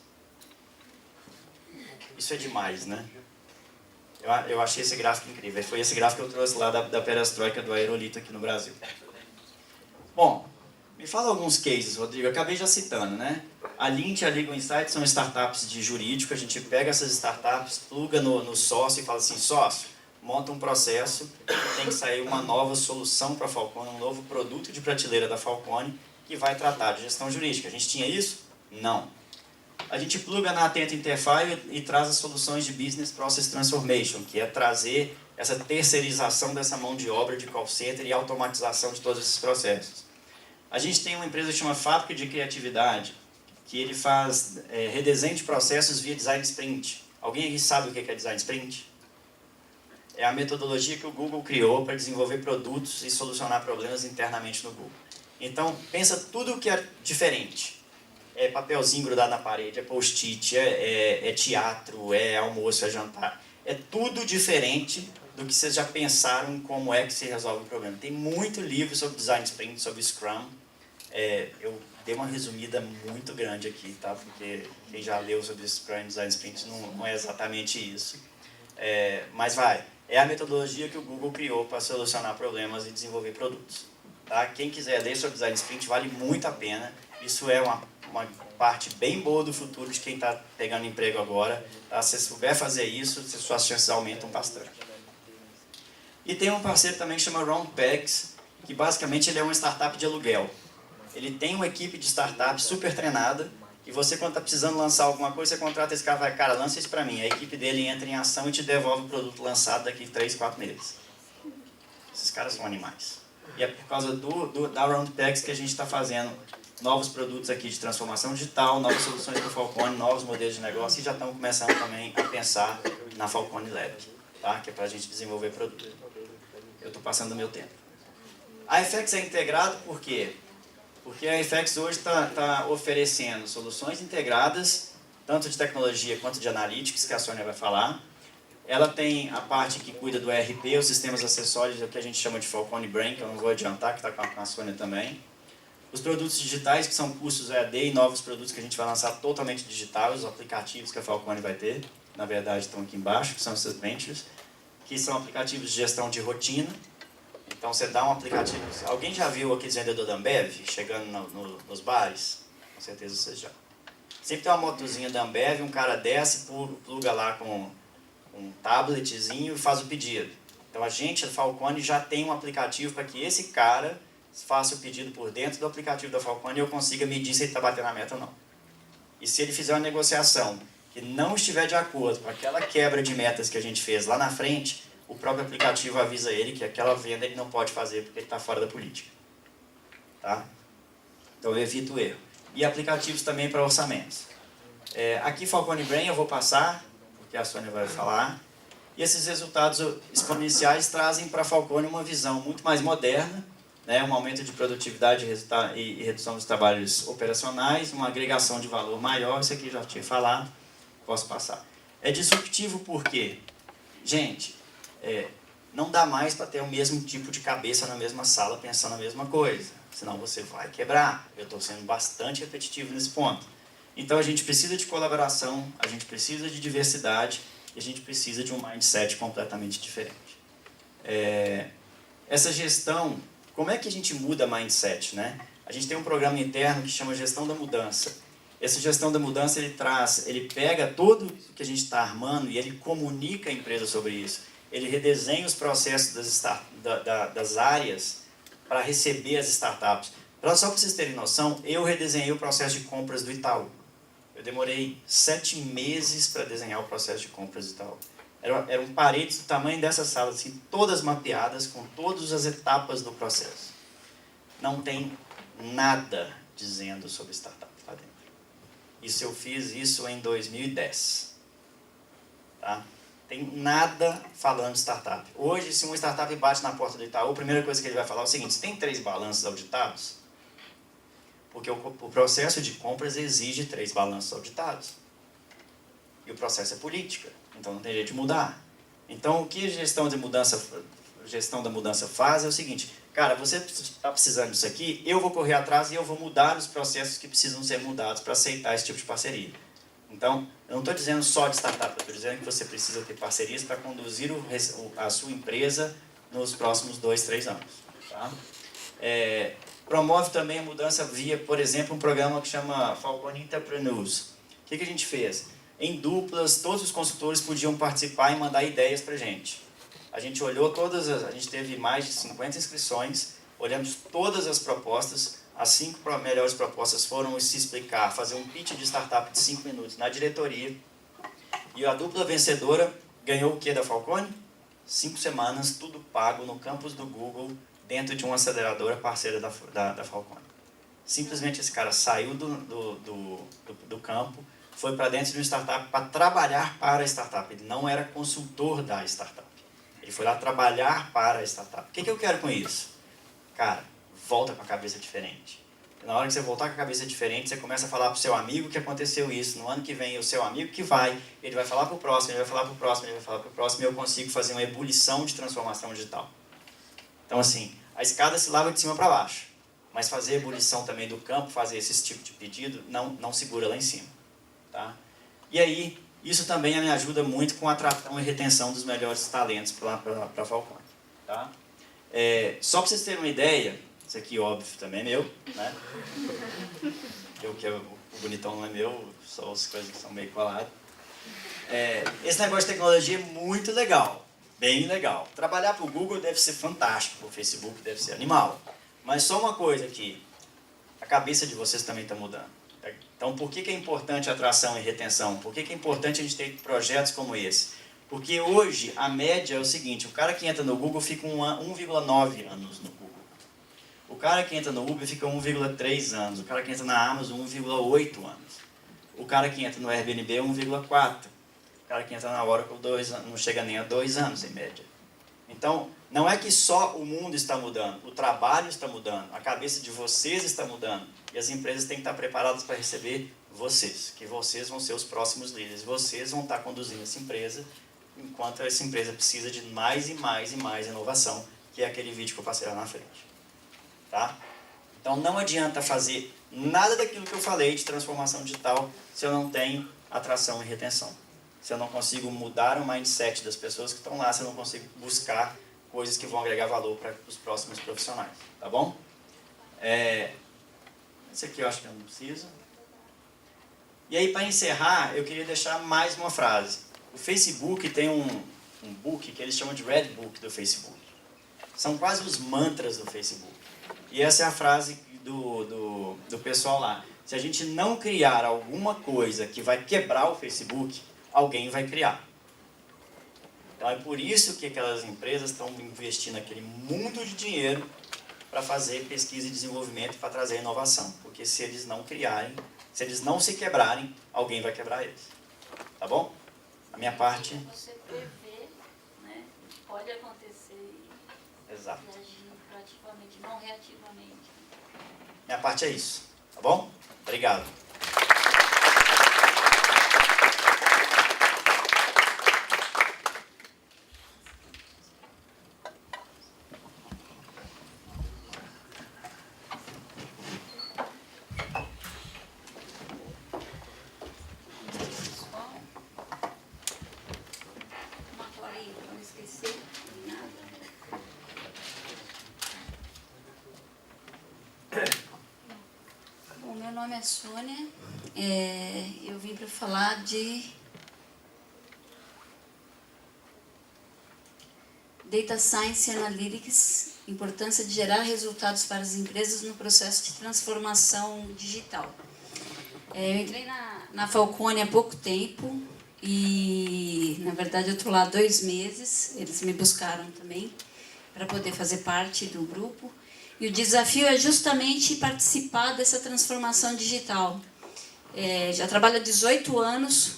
Isso é demais, né? Eu achei esse gráfico incrível. Foi esse gráfico que eu trouxe lá da perestroika do aerolito aqui no Brasil. Bom, me fala alguns cases, Rodrigo. Eu acabei já citando, né? A Lint e a Legal Insight são startups de jurídico. A gente pega essas startups, pluga no sócio e fala assim: sócio, monta um processo, tem que sair uma nova solução para a Falcone, um novo produto de prateleira da Falcone que vai tratar de gestão jurídica. A gente tinha isso? Não. A gente pluga na Atento Interfile e traz as soluções de Business Process Transformation, que é trazer essa terceirização dessa mão de obra de call center e automatização de todos esses processos. A gente tem uma empresa que chama Fábrica de Criatividade, que ele faz redesenho de processos via design sprint. Alguém aqui sabe o que é design sprint? É a metodologia que o Google criou para desenvolver produtos e solucionar problemas internamente no Google. Então, pensa tudo o que é diferente. É papelzinho grudado na parede, é post-it, é teatro, é almoço, é jantar. É tudo diferente do que vocês já pensaram em como é que se resolve o problema. Tem muito livro sobre design sprint, sobre Scrum. Eu dei uma resumida muito grande aqui, tá? Porque quem já leu sobre Scrum e design sprint não é exatamente isso. Mas é a metodologia que o Google criou para solucionar problemas e desenvolver produtos. Tá? Quem quiser ler sobre design sprint vale muito a pena. Isso é uma parte bem boa do futuro de quem está pegando emprego agora. Tá? Se você souber fazer isso, suas chances aumentam bastante. E tem um parceiro também que chama Roundpegs, que basicamente ele é uma startup de aluguel. Ele tem uma equipe de startup super treinada, e você, quando está precisando lançar alguma coisa, você contrata esse cara e vai, cara, lança isso para mim. A equipe dele entra em ação e te devolve o produto lançado daqui 3, 4 meses. Esses caras são animais. E é por causa da Roundpegs que a gente está fazendo novos produtos aqui de transformação digital, novas soluções para o Falcone, novos modelos de negócio, e já estamos começando também a pensar na Falcone Lab, tá? Que é para a gente desenvolver produto. Eu estou passando o meu tempo. A FX é integrado por quê? Porque a FX hoje está oferecendo soluções integradas, tanto de tecnologia quanto de analytics, que a Sônia vai falar. Ela tem a parte que cuida do ERP, os sistemas acessórios, o que a gente chama de Falcone Brain, que eu não vou adiantar, que está com a Sônia também. Os produtos digitais, que são cursos EAD e novos produtos que a gente vai lançar totalmente digitais, os aplicativos que a Falcone vai ter, na verdade estão aqui embaixo, que são esses ventures, que são aplicativos de gestão de rotina. Então você dá um aplicativo. Alguém já viu aqueles vendedores da Ambev chegando nos bares? Com certeza vocês já. Sempre tem uma motozinha da Ambev, um cara desce, pluga lá com um tabletzinho e faz o pedido. Então a gente, a Falcone, já tem um aplicativo para que esse cara faça o pedido por dentro do aplicativo da Falcone e eu consiga medir se ele está batendo a meta ou não. E se ele fizer uma negociação que não estiver de acordo com aquela quebra de metas que a gente fez lá na frente, o próprio aplicativo avisa ele que aquela venda ele não pode fazer porque ele está fora da política. Tá? Então eu evito o erro. E aplicativos também para orçamentos. Aqui Falcone Brain eu vou passar, porque a Sônia vai falar. E esses resultados exponenciais trazem para a Falcone uma visão muito mais moderna, né? Um aumento de produtividade e redução dos trabalhos operacionais, uma agregação de valor maior, isso aqui já tinha falado, posso passar. É disruptivo por quê? Gente, não dá mais para ter o mesmo tipo de cabeça na mesma sala pensando a mesma coisa, senão você vai quebrar. Eu estou sendo bastante repetitivo nesse ponto. Então a gente precisa de colaboração, a gente precisa de diversidade e a gente precisa de um mindset completamente diferente. Essa gestão, como é que a gente muda mindset, né? A gente tem um programa interno que chama Gestão da Mudança. Essa gestão da mudança ele pega tudo que a gente está armando e ele comunica a empresa sobre isso. Ele redesenha os processos das áreas para receber as startups. Só para vocês terem noção, eu redesenhei o processo de compras do Itaú. Eu demorei 7 meses para desenhar o processo de compras do Itaú. Eram paredes do tamanho dessa sala, assim, todas mapeadas com todas as etapas do processo. Não tem nada dizendo sobre startup lá dentro. Eu fiz isso em 2010. Tá? Tem nada falando de startup. Hoje, se uma startup bate na porta do Itaú, a primeira coisa que ele vai falar é o seguinte: você tem 3 balanços auditados? Porque o processo de compras exige 3 balanços auditados. E o processo é política, então não tem jeito de mudar. Então, o que a gestão da mudança faz é o seguinte: cara, você está precisando disso aqui, eu vou correr atrás e eu vou mudar os processos que precisam ser mudados para aceitar esse tipo de parceria. Então, eu não estou dizendo só de startup, eu estou dizendo que você precisa ter parcerias para conduzir a sua empresa nos próximos 2, 3 anos. Tá? Promove também a mudança via, por exemplo, um programa que chama Falcone Entrepreneurs. O que a gente fez? Em duplas, todos os consultores podiam participar e mandar ideias para a gente. A gente olhou a gente teve mais de 50 inscrições, olhamos todas as propostas. As 5 melhores propostas foram se explicar, fazer um pitch de startup de 5 minutos na diretoria. E a dupla vencedora ganhou o que da Falcone? 5 semanas, tudo pago no campus do Google, dentro de uma aceleradora parceira da Falcone. Simplesmente esse cara saiu do campo, foi para dentro de uma startup para trabalhar para a startup. Ele não era consultor da startup. Ele foi lá trabalhar para a startup. O que eu quero com isso? Cara, volta com a cabeça diferente. Na hora que você voltar com a cabeça diferente, você começa a falar para o seu amigo que aconteceu isso. No ano que vem, o seu amigo que ele vai falar para o próximo, ele vai falar para o próximo, ele vai falar para o próximo, e eu consigo fazer uma ebulição de transformação digital. Então, assim, a escada se lava de cima para baixo. Mas fazer ebulição também do campo, fazer esse tipo de pedido, não segura lá em cima. Tá? E aí, isso também me ajuda muito com a atração e retenção dos melhores talentos para a Falcone. Tá? Só para vocês terem uma ideia, isso aqui óbvio também é meu, né? O bonitão não é meu, só as coisas que são meio coladas. Esse negócio de tecnologia é muito legal, bem legal. Trabalhar para o Google deve ser fantástico, para o Facebook deve ser animal. Mas só uma coisa aqui, a cabeça de vocês também está mudando. Então, por que é importante a atração e retenção? Por que é importante a gente ter projetos como esse? Porque hoje a média é o seguinte, o cara que entra no Google fica 1,9 anos no Google. O cara que entra no Uber fica 1,3 anos. O cara que entra na Amazon, 1,8 anos. O cara que entra no Airbnb, 1,4. O cara que entra na Oracle, 2 anos, não chega nem a 2 anos em média. Então, não é que só o mundo está mudando, o trabalho está mudando, a cabeça de vocês está mudando. E as empresas têm que estar preparadas para receber vocês, que vocês vão ser os próximos líderes. Vocês vão estar conduzindo essa empresa, enquanto essa empresa precisa de mais e mais e mais inovação, que é aquele vídeo que eu passei lá na frente. Tá? Então não adianta fazer nada daquilo que eu falei de transformação digital se eu não tenho atração e retenção. Se eu não consigo mudar o mindset das pessoas que estão lá, se eu não consigo buscar coisas que vão agregar valor para os próximos profissionais. Tá bom? Esse aqui eu acho que eu não preciso. E aí, para encerrar, eu queria deixar mais uma frase. O Facebook tem um book que eles chamam de Red Book do Facebook. São quase os mantras do Facebook. E essa é a frase do pessoal lá. Se a gente não criar alguma coisa que vai quebrar o Facebook, alguém vai criar. Então é por isso que aquelas empresas estão investindo aquele mundo de dinheiro para fazer pesquisa e desenvolvimento para trazer inovação. Porque se eles não criarem, se eles não se quebrarem, alguém vai quebrar eles. Tá bom? A minha parte... Você prevê, né? Pode acontecer Exato. e agir proativamente, não reativamente. Minha parte é isso. Tá bom? Obrigado. Uma colinha para não esquecer nada. Bom, meu nome é Sônia. Eu vim para falar de Data Science e Analytics, importância de gerar resultados para as empresas no processo de transformação digital. Eu entrei na Falcone há pouco tempo e, na verdade, eu estou lá há 2 meses. Eles me buscaram também para poder fazer parte do grupo. E o desafio é justamente participar dessa transformação digital. Já trabalho há 18 anos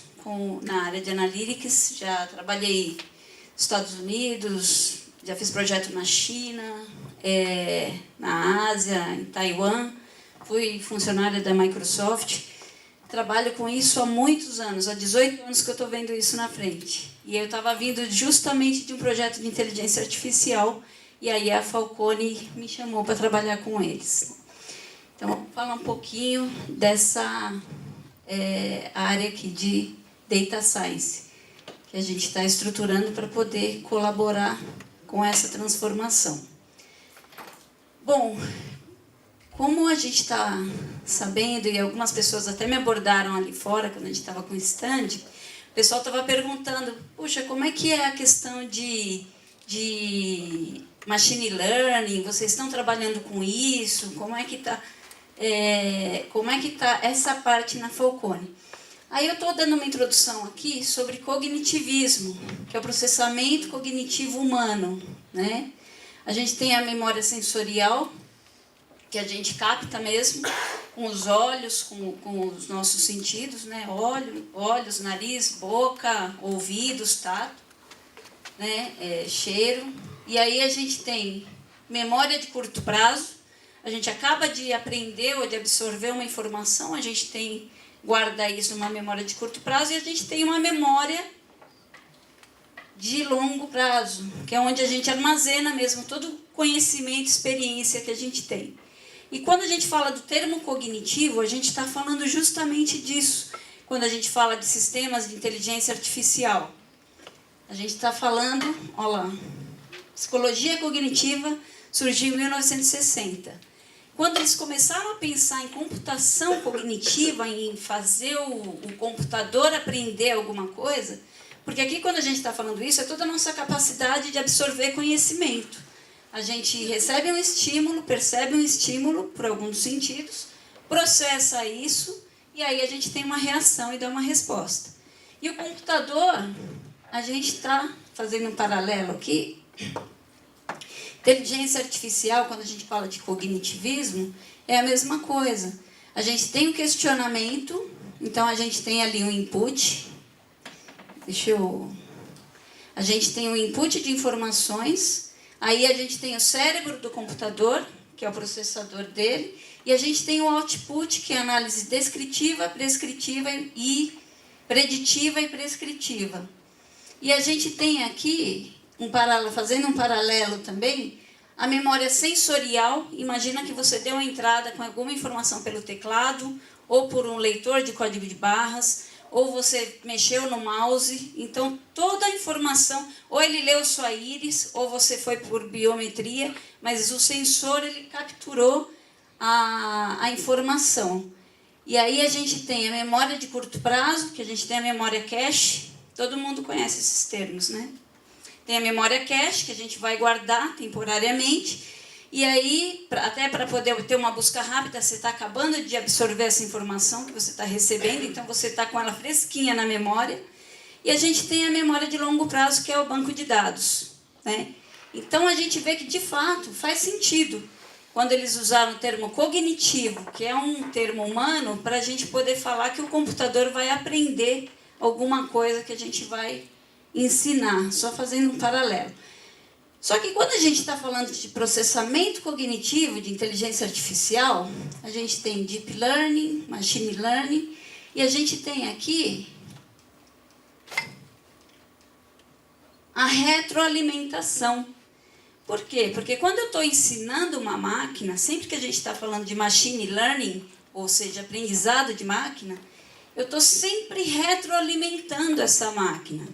na área de Analytics, já trabalhei nos Estados Unidos, já fiz projeto na China, na Ásia, em Taiwan, fui funcionária da Microsoft. Trabalho com isso há muitos anos, há 18 anos que eu estou vendo isso na frente. E eu estava vindo justamente de um projeto de inteligência artificial, e aí a Falcone me chamou para trabalhar com eles. Então, vamos falar um pouquinho dessa área aqui de Data Science, que a gente está estruturando para poder colaborar com essa transformação. Bom, como a gente está sabendo, e algumas pessoas até me abordaram ali fora, quando a gente estava com o stand, o pessoal estava perguntando, puxa, como é que é a questão de machine learning? Vocês estão trabalhando com isso? Como é que está essa parte na Falcone? Aí eu estou dando uma introdução aqui sobre cognitivismo, que é o processamento cognitivo humano, né? A gente tem a memória sensorial, que a gente capta mesmo com os olhos, com os nossos sentidos, né? Olhos, nariz, boca, ouvidos, tato, né? Cheiro. E aí a gente tem memória de curto prazo, a gente acaba de aprender ou de absorver uma informação, a gente guarda isso numa memória de curto prazo, e a gente tem uma memória de longo prazo, que é onde a gente armazena mesmo todo o conhecimento, experiência que a gente tem. E quando a gente fala do termo cognitivo, a gente está falando justamente disso, quando a gente fala de sistemas de inteligência artificial. A gente está falando, olha lá, psicologia cognitiva surgiu em 1960. Quando eles começaram a pensar em computação cognitiva, em fazer o computador aprender alguma coisa, porque aqui quando a gente está falando isso, é toda a nossa capacidade de absorver conhecimento. A gente recebe um estímulo, percebe um estímulo por alguns sentidos, processa isso, e aí a gente tem uma reação e dá uma resposta. E o computador, a gente está fazendo um paralelo aqui. Inteligência artificial, quando a gente fala de cognitivismo, é a mesma coisa. A gente tem o questionamento, então a gente tem ali um input. A gente tem um input de informações, aí a gente tem o cérebro do computador, que é o processador dele, e a gente tem o output, que é a análise descritiva, prescritiva e preditiva e prescritiva. E a gente tem aqui, fazendo um paralelo também, a memória sensorial. Imagina que você deu uma entrada com alguma informação pelo teclado, ou por um leitor de código de barras, ou você mexeu no mouse, então toda a informação, ou ele leu sua íris, ou você foi por biometria, mas o sensor ele capturou a informação. E aí a gente tem a memória de curto prazo, que a gente tem a memória cache, todo mundo conhece esses termos, né? Tem a memória cache, que a gente vai guardar temporariamente, e aí, até para poder ter uma busca rápida, você está acabando de absorver essa informação que você está recebendo, então você está com ela fresquinha na memória. E a gente tem a memória de longo prazo, que é o banco de dados, né? Então a gente vê que, de fato, faz sentido quando eles usaram o termo cognitivo, que é um termo humano, para a gente poder falar que o computador vai aprender alguma coisa que a gente vai ensinar, só fazendo um paralelo. Só que quando a gente está falando de processamento cognitivo, de inteligência artificial, a gente tem deep learning, machine learning, e a gente tem aqui a retroalimentação. Por quê? Porque quando eu estou ensinando uma máquina, sempre que a gente está falando de machine learning, ou seja, aprendizado de máquina, eu estou sempre retroalimentando essa máquina.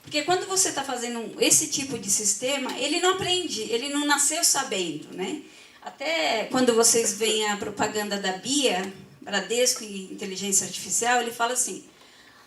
Porque quando você está fazendo esse tipo de sistema, ele não aprende, ele não nasceu sabendo, né? Até quando vocês veem a propaganda da Bia, Bradesco e Inteligência Artificial, ele fala assim,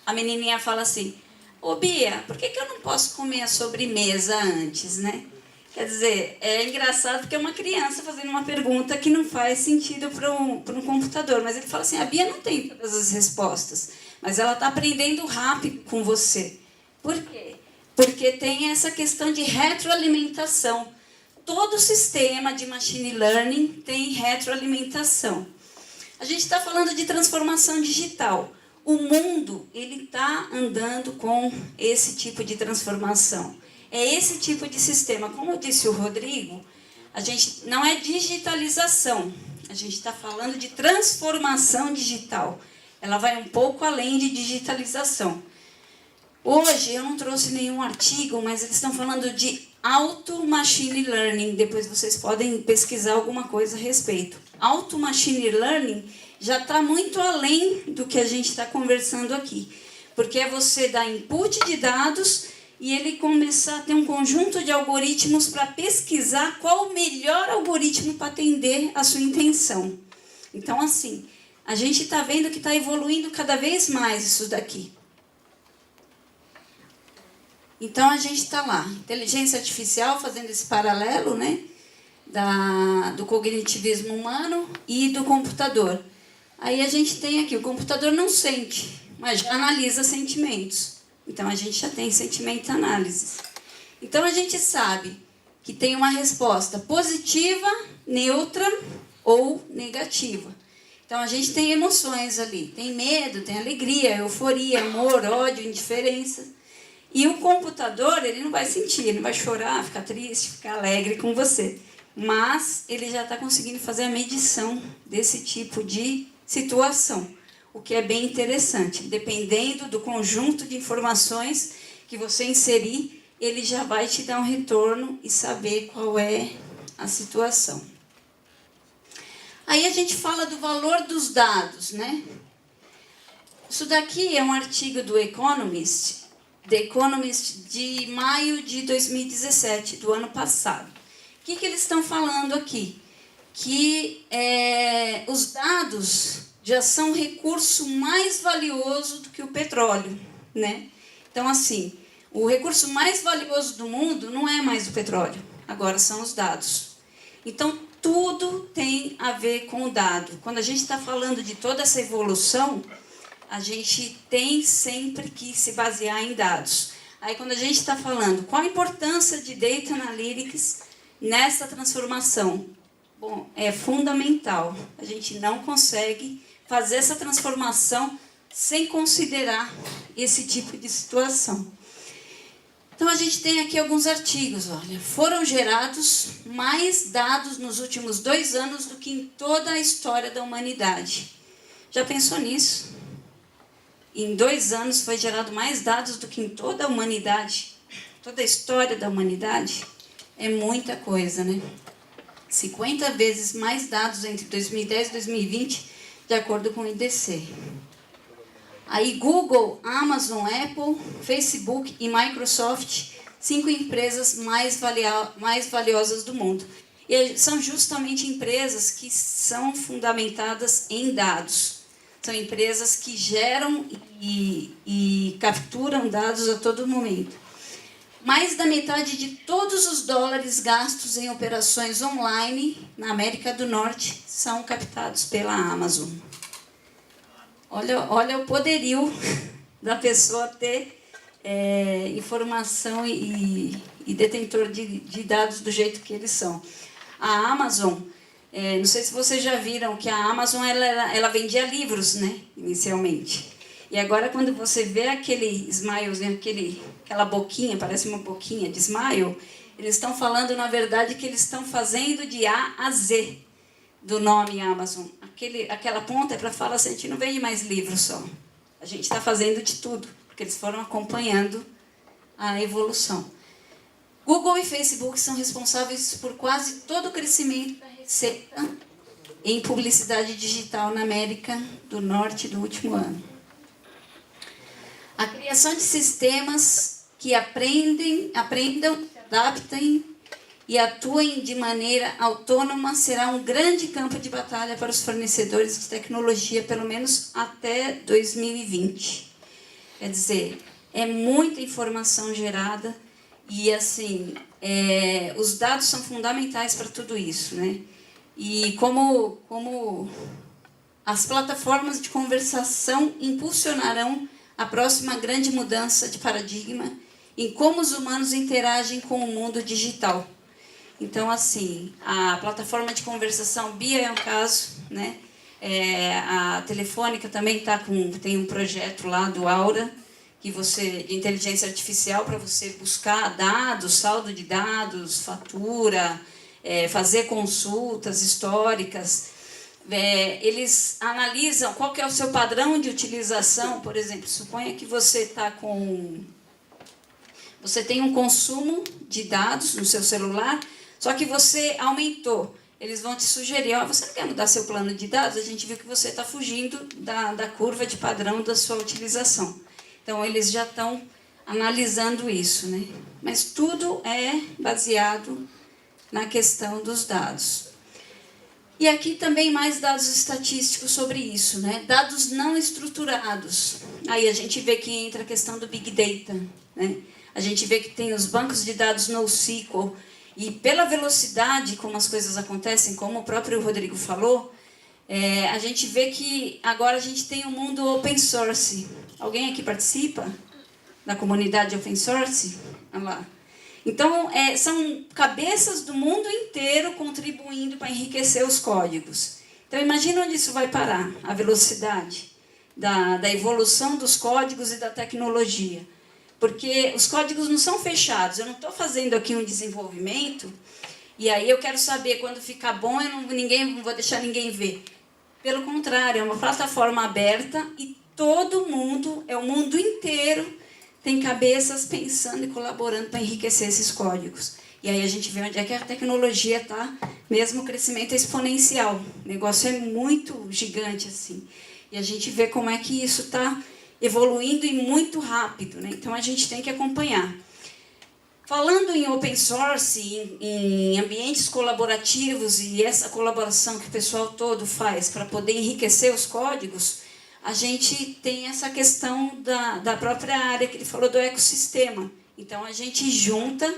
a menininha fala assim, ô Bia, por que eu não posso comer a sobremesa antes, né? Quer dizer, é engraçado porque é uma criança fazendo uma pergunta que não faz sentido para um computador, mas ele fala assim, a Bia não tem todas as respostas, mas ela está aprendendo rápido com você. Por quê? Porque tem essa questão de retroalimentação. Todo sistema de machine learning tem retroalimentação. A gente está falando de transformação digital. O mundo ele está andando com esse tipo de transformação. É esse tipo de sistema. Como disse o Rodrigo, a gente não é digitalização. A gente está falando de transformação digital. Ela vai um pouco além de digitalização. Hoje eu não trouxe nenhum artigo, mas eles estão falando de auto machine learning. Depois vocês podem pesquisar alguma coisa a respeito. Auto machine learning já está muito além do que a gente está conversando aqui. Porque é você dar input de dados e ele começar a ter um conjunto de algoritmos para pesquisar qual o melhor algoritmo para atender a sua intenção. Então, assim, a gente está vendo que está evoluindo cada vez mais isso daqui. Então, a gente está lá, inteligência artificial, fazendo esse paralelo, né, do cognitivismo humano e do computador. Aí a gente tem aqui, o computador não sente, mas já analisa sentimentos. Então, a gente já tem sentimento análise. Então, a gente sabe que tem uma resposta positiva, neutra ou negativa. Então, a gente tem emoções ali. Tem medo, tem alegria, euforia, amor, ódio, indiferença. E o computador, ele não vai sentir, ele não vai chorar, ficar triste, ficar alegre com você. Mas ele já está conseguindo fazer a medição desse tipo de situação, o que é bem interessante. Dependendo do conjunto de informações que você inserir, ele já vai te dar um retorno e saber qual é a situação. Aí a gente fala do valor dos dados, né? Isso daqui é um artigo do Economist, The Economist, de maio de 2017, do ano passado. O que eles estão falando aqui? Que os dados já são um recurso mais valioso do que o petróleo, né? Então, assim, o recurso mais valioso do mundo não é mais o petróleo, agora são os dados. Então, tudo tem a ver com o dado. Quando a gente está falando de toda essa evolução, a gente tem sempre que se basear em dados. Aí, quando a gente está falando qual a importância de Data Analytics nessa transformação, bom, é fundamental. A gente não consegue fazer essa transformação sem considerar esse tipo de situação. Então, a gente tem aqui alguns artigos. Olha, foram gerados mais dados nos últimos 2 anos do que em toda a história da humanidade. Já pensou nisso? Em 2 anos foi gerado mais dados do que em toda a humanidade. Toda a história da humanidade é muita coisa, né? 50 vezes mais dados entre 2010 e 2020, de acordo com o IDC. Aí Google, Amazon, Apple, Facebook e Microsoft, 5 empresas mais valiosas do mundo. E são justamente empresas que são fundamentadas em dados. São empresas que geram e capturam dados a todo momento. Mais da metade de todos os dólares gastos em operações online na América do Norte são captados pela Amazon. Olha o poderio da pessoa ter informação e detentor de dados do jeito que eles são. A Amazon, não sei se vocês já viram que a Amazon ela vendia livros, né, inicialmente. E agora, quando você vê aquele smilezinho, aquela boquinha, parece uma boquinha de smile, eles estão falando, na verdade, que eles estão fazendo de A a Z do nome Amazon. Aquela ponta é para falar assim, a gente não vende mais livros só. A gente está fazendo de tudo, porque eles foram acompanhando a evolução. Google e Facebook são responsáveis por quase todo o crescimento da receita em publicidade digital na América do Norte do último ano. A criação de sistemas que aprendam, se adaptem e atuem de maneira autônoma será um grande campo de batalha para os fornecedores de tecnologia, pelo menos até 2020. Quer dizer, é muita informação gerada e, assim, os dados são fundamentais para tudo isso, né? E como as plataformas de conversação impulsionarão a próxima grande mudança de paradigma em como os humanos interagem com o mundo digital. Então, assim, a plataforma de conversação BIA é um caso, né? A Telefônica também tem um projeto lá do Aura, de inteligência artificial para você buscar dados, saldo de dados, fatura, fazer consultas históricas. Eles analisam qual que é o seu padrão de utilização. Por exemplo, suponha que você tem um consumo de dados no seu celular, só que você aumentou. Eles vão te sugerir, você não quer mudar seu plano de dados? A gente viu que você está fugindo da curva de padrão da sua utilização. Então, eles já estão analisando isso, né? Mas tudo é baseado na questão dos dados. E aqui também mais dados estatísticos sobre isso, né? Dados não estruturados. Aí a gente vê que entra a questão do Big Data, né? A gente vê que tem os bancos de dados NoSQL, e pela velocidade como as coisas acontecem, como o próprio Rodrigo falou, A gente vê que agora a gente tem um mundo open source. Alguém aqui participa da comunidade open source? Olha lá. Então, são cabeças do mundo inteiro contribuindo para enriquecer os códigos. Então, imagina onde isso vai parar, a velocidade da evolução dos códigos e da tecnologia. Porque os códigos não são fechados. Eu não estou fazendo aqui um desenvolvimento e aí eu quero saber quando ficar bom, eu não vou deixar ninguém ver. Pelo contrário, é uma plataforma aberta e todo mundo, o mundo inteiro, tem cabeças pensando e colaborando para enriquecer esses códigos. E aí a gente vê onde é que a tecnologia está, mesmo o crescimento exponencial. O negócio é muito gigante assim. E a gente vê como é que isso está evoluindo e muito rápido, né? Então a gente tem que acompanhar. Falando em open source, em ambientes colaborativos e essa colaboração que o pessoal todo faz para poder enriquecer os códigos, a gente tem essa questão da própria área que ele falou do ecossistema. Então a gente junta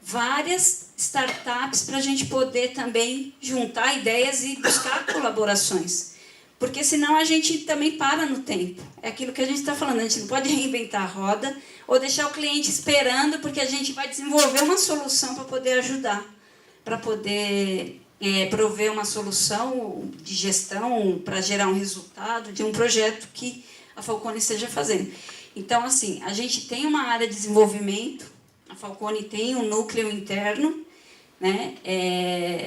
várias startups para a gente poder também juntar ideias e buscar colaborações. Porque senão a gente também para no tempo. É aquilo que a gente está falando, a gente não pode reinventar a roda ou deixar o cliente esperando, porque a gente vai desenvolver uma solução para poder ajudar, para poder prover uma solução de gestão para gerar um resultado de um projeto que a Falcone esteja fazendo. Então, assim, a gente tem uma área de desenvolvimento, a Falcone tem um núcleo interno, né?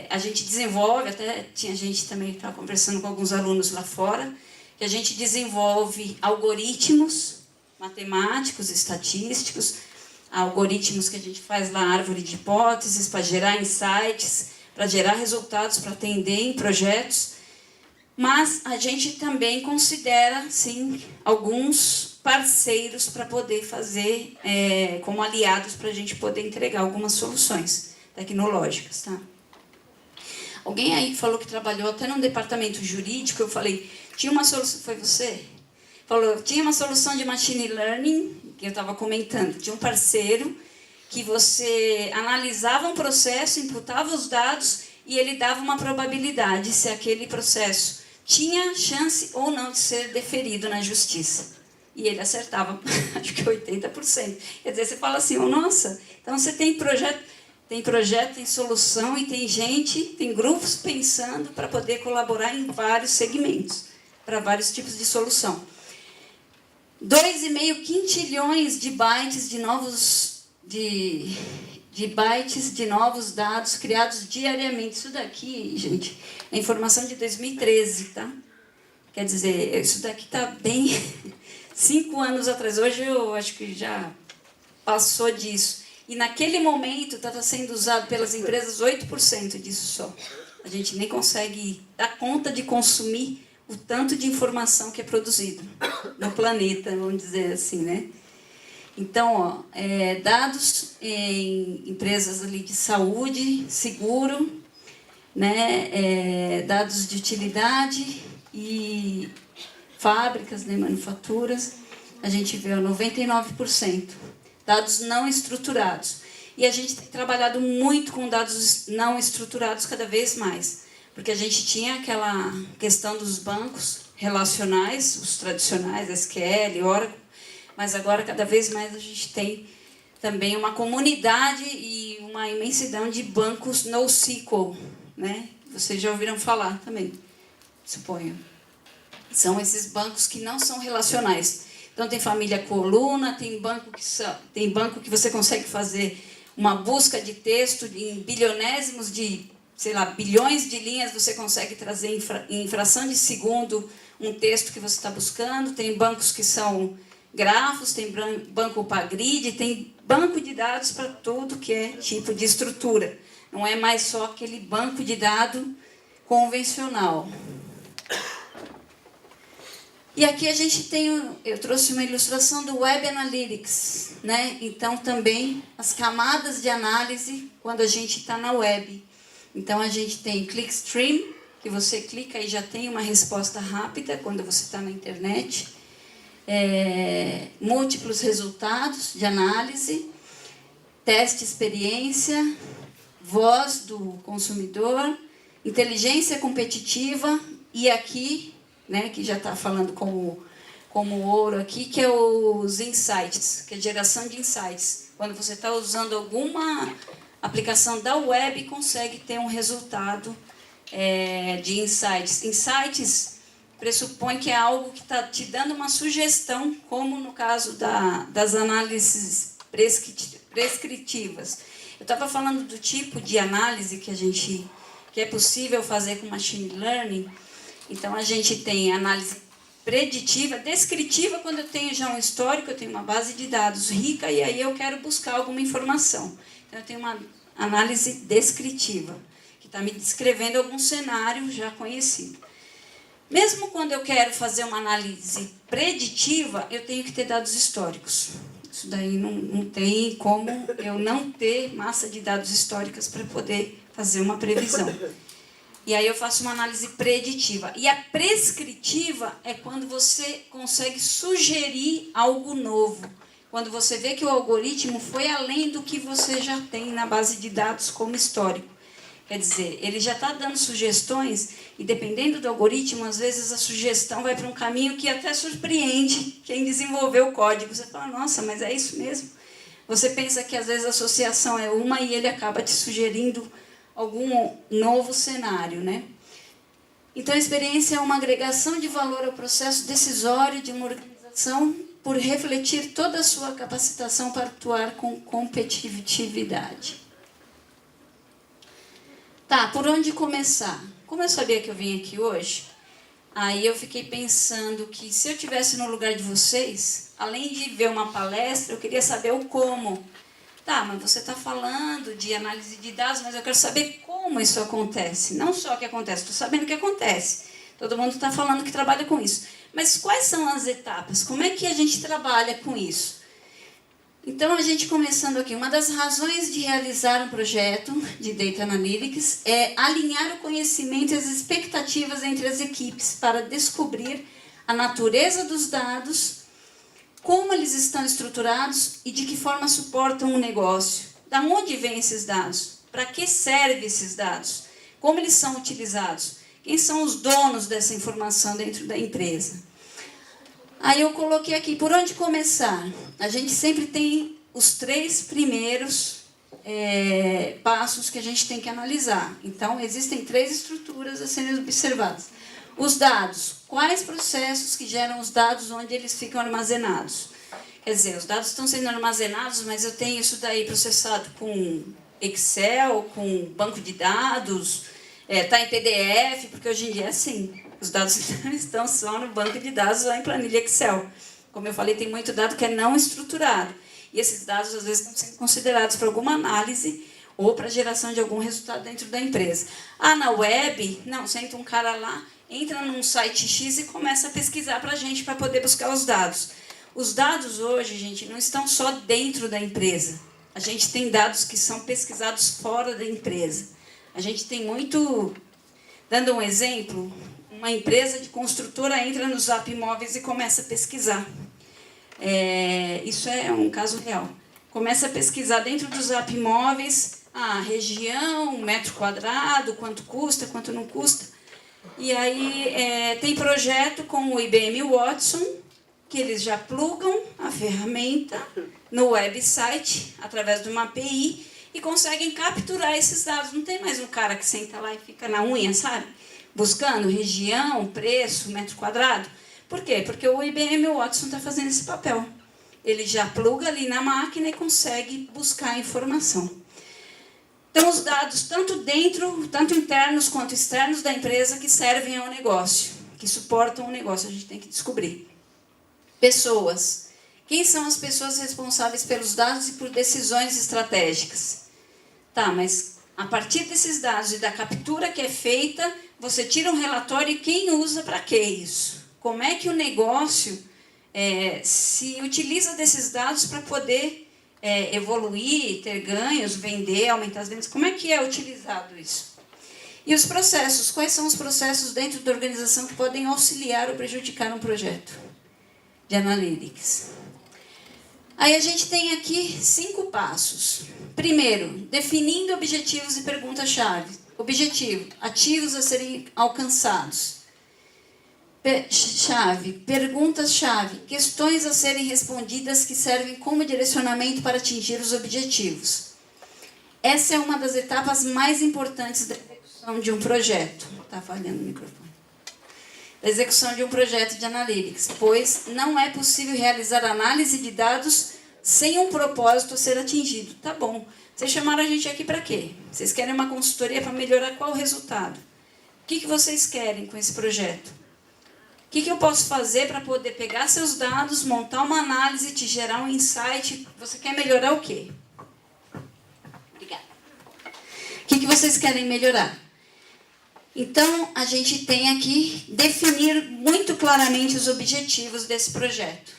A gente desenvolve, até tinha gente também que estava conversando com alguns alunos lá fora, que a gente desenvolve algoritmos matemáticos, estatísticos, algoritmos que a gente faz lá, árvore de hipóteses, para gerar insights, para gerar resultados, para atender em projetos, mas a gente também considera, sim, alguns parceiros para poder fazer como aliados para a gente poder entregar algumas soluções tecnológicas, tá? Alguém aí falou que trabalhou até num departamento jurídico, eu falei, tinha uma solução, foi você? Falou, tinha uma solução de machine learning, que eu estava comentando, de um parceiro, que você analisava um processo, imputava os dados e ele dava uma probabilidade se aquele processo tinha chance ou não de ser deferido na justiça. E ele acertava, acho que 80%. Quer dizer, você fala assim, oh, nossa, então você tem projeto, tem solução e tem gente, tem grupos pensando para poder colaborar em vários segmentos, para vários tipos de solução. 2,5 quintilhões de bytes de novos dados criados diariamente. Isso daqui, gente, é informação de 2013, tá? Quer dizer, isso daqui está bem 5 anos atrás. Hoje eu acho que já passou disso. E naquele momento estava sendo usado pelas empresas 8% disso só. A gente nem consegue dar conta de consumir o tanto de informação que é produzido no planeta, vamos dizer assim, né? Então, ó, dados em empresas ali de saúde, seguro, né? Dados de utilidade e fábricas, né? Manufaturas, a gente vê 99%. Dados não estruturados. E a gente tem trabalhado muito com dados não estruturados cada vez mais. Porque a gente tinha aquela questão dos bancos relacionais, os tradicionais, SQL, Oracle, mas agora cada vez mais a gente tem também uma comunidade e uma imensidão de bancos NoSQL, né? Vocês já ouviram falar também, suponho. São esses bancos que não são relacionais. Então tem família coluna, tem banco que você consegue fazer uma busca de texto em bilionésimos de, sei lá, bilhões de linhas, você consegue trazer em fração de segundo um texto que você está buscando. Tem bancos que são grafos, tem banco para grid, tem banco de dados para tudo que é tipo de estrutura. Não é mais só aquele banco de dados convencional. E aqui a gente tem, eu trouxe uma ilustração do Web Analytics, né? Então também as camadas de análise quando a gente está na web. Então a gente tem Clickstream, que você clica e já tem uma resposta rápida quando você está na internet. Múltiplos resultados de análise, teste experiência, voz do consumidor, inteligência competitiva, e aqui, né, que já está falando como ouro aqui, que é os insights, que é geração de insights. Quando você está usando alguma aplicação da web, consegue ter um resultado de insights. Insights pressupõe que é algo que está te dando uma sugestão, como no caso das análises prescritivas. Eu estava falando do tipo de análise que é possível fazer com machine learning. Então, a gente tem análise preditiva, descritiva, quando eu tenho já um histórico, eu tenho uma base de dados rica e aí eu quero buscar alguma informação. Então, eu tenho uma análise descritiva, que está me descrevendo algum cenário já conhecido. Mesmo quando eu quero fazer uma análise preditiva, eu tenho que ter dados históricos. Isso daí não tem como eu não ter massa de dados históricas para poder fazer uma previsão. E aí eu faço uma análise preditiva. E a prescritiva é quando você consegue sugerir algo novo. Quando você vê que o algoritmo foi além do que você já tem na base de dados como histórico. Quer dizer, ele já está dando sugestões e, dependendo do algoritmo, às vezes a sugestão vai para um caminho que até surpreende quem desenvolveu o código. Você fala, nossa, mas é isso mesmo? Você pensa que, às vezes, a associação é uma e ele acaba te sugerindo algum novo cenário, né? Então, a experiência é uma agregação de valor ao processo decisório de uma organização por refletir toda a sua capacitação para atuar com competitividade. Tá, por onde começar? Como eu sabia que eu vim aqui hoje, aí eu fiquei pensando que se eu estivesse no lugar de vocês, além de ver uma palestra, eu queria saber o como. Tá, mas você está falando de análise de dados, mas eu quero saber como isso acontece. Não só o que acontece, estou sabendo o que acontece. Todo mundo está falando que trabalha com isso. Mas quais são as etapas? Como é que a gente trabalha com isso? Então, a gente começando aqui, uma das razões de realizar um projeto de Data Analytics é alinhar o conhecimento e as expectativas entre as equipes para descobrir a natureza dos dados, como eles estão estruturados e de que forma suportam o negócio. Da onde vêm esses dados? Para que servem esses dados? Como eles são utilizados? Quem são os donos dessa informação dentro da empresa? Aí eu coloquei aqui, por onde começar? A gente sempre tem os 3 primeiros passos que a gente tem que analisar. Então, existem 3 estruturas a serem observadas. Os dados. Quais processos que geram os dados, onde eles ficam armazenados? Quer dizer, os dados estão sendo armazenados, mas eu tenho isso daí processado com Excel, com banco de dados, está em PDF, porque hoje em dia é assim. Os dados estão só no banco de dados ou em planilha Excel. Como eu falei, tem muito dado que é não estruturado. E esses dados, às vezes, estão sendo considerados para alguma análise ou para geração de algum resultado dentro da empresa. Ah, na web? Não, senta um cara lá, entra num site X e começa a pesquisar para a gente para poder buscar os dados. Os dados hoje, gente, não estão só dentro da empresa. A gente tem dados que são pesquisados fora da empresa. A gente tem muito... Dando um exemplo... Uma empresa de construtora entra no Zap Imóveis e começa a pesquisar. Isso é um caso real. Começa a pesquisar dentro do Zap Imóveis, a região, metro quadrado, quanto custa, quanto não custa. E aí tem projeto com o IBM Watson, que eles já plugam a ferramenta no website, através de uma API, e conseguem capturar esses dados. Não tem mais um cara que senta lá e fica na unha, sabe? Buscando região, preço, metro quadrado. Por quê? Porque o IBM Watson está fazendo esse papel. Ele já pluga ali na máquina e consegue buscar a informação. Então, os dados, tanto internos quanto externos da empresa, que servem ao negócio, que suportam o negócio, a gente tem que descobrir. Pessoas. Quem são as pessoas responsáveis pelos dados e por decisões estratégicas? Tá, mas a partir desses dados e da captura que é feita, você tira um relatório e quem usa para que isso? Como é que o negócio se utiliza desses dados para poder evoluir, ter ganhos, vender, aumentar as vendas? Como é que é utilizado isso? E os processos? Quais são os processos dentro da organização que podem auxiliar ou prejudicar um projeto de analytics? Aí a gente tem aqui 5 passos. Primeiro, definindo objetivos e perguntas-chave. Objetivo, ativos a serem alcançados. Chave, perguntas-chave, questões a serem respondidas que servem como direcionamento para atingir os objetivos. Essa é uma das etapas mais importantes da execução de um projeto. Está falhando o microfone. Da execução de um projeto de Analytics, pois não é possível realizar análise de dados sem um propósito a ser atingido. Tá bom. Vocês chamaram a gente aqui para quê? Vocês querem uma consultoria para melhorar qual resultado? O que vocês querem com esse projeto? O que eu posso fazer para poder pegar seus dados, montar uma análise, te gerar um insight? Você quer melhorar o quê? Obrigada. O que vocês querem melhorar? Então, a gente tem aqui definir muito claramente os objetivos desse projeto.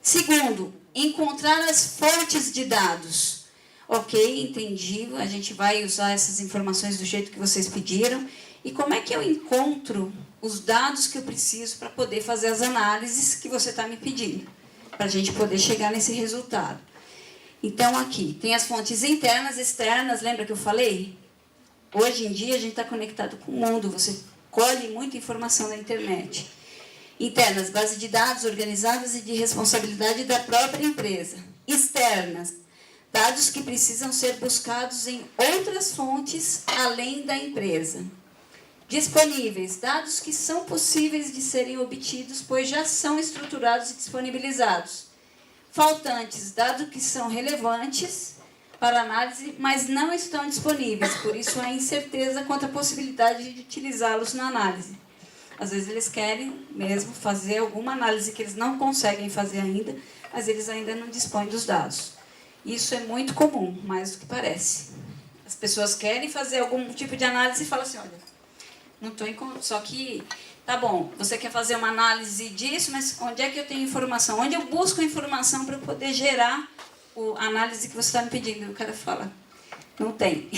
Segundo, encontrar as fontes de dados. Ok, entendi, a gente vai usar essas informações do jeito que vocês pediram. E como é que eu encontro os dados que eu preciso para poder fazer as análises que você está me pedindo? Para a gente poder chegar nesse resultado. Então, aqui, tem as fontes internas, externas, lembra que eu falei? Hoje em dia, a gente está conectado com o mundo, você colhe muita informação na internet. Internas, base de dados organizadas e de responsabilidade da própria empresa. Externas, dados que precisam ser buscados em outras fontes além da empresa. Disponíveis, dados que são possíveis de serem obtidos, pois já são estruturados e disponibilizados. Faltantes, dados que são relevantes para análise, mas não estão disponíveis, por isso há incerteza quanto à possibilidade de utilizá-los na análise. Às vezes eles querem mesmo fazer alguma análise que eles não conseguem fazer ainda, mas eles ainda não dispõem dos dados. Isso é muito comum, mais do que parece. As pessoas querem fazer algum tipo de análise e falam assim, olha, não estou encontrando, só que, tá bom, você quer fazer uma análise disso, mas onde é que eu tenho informação? Onde eu busco a informação para poder gerar a análise que você está me pedindo? O cara fala, não tem.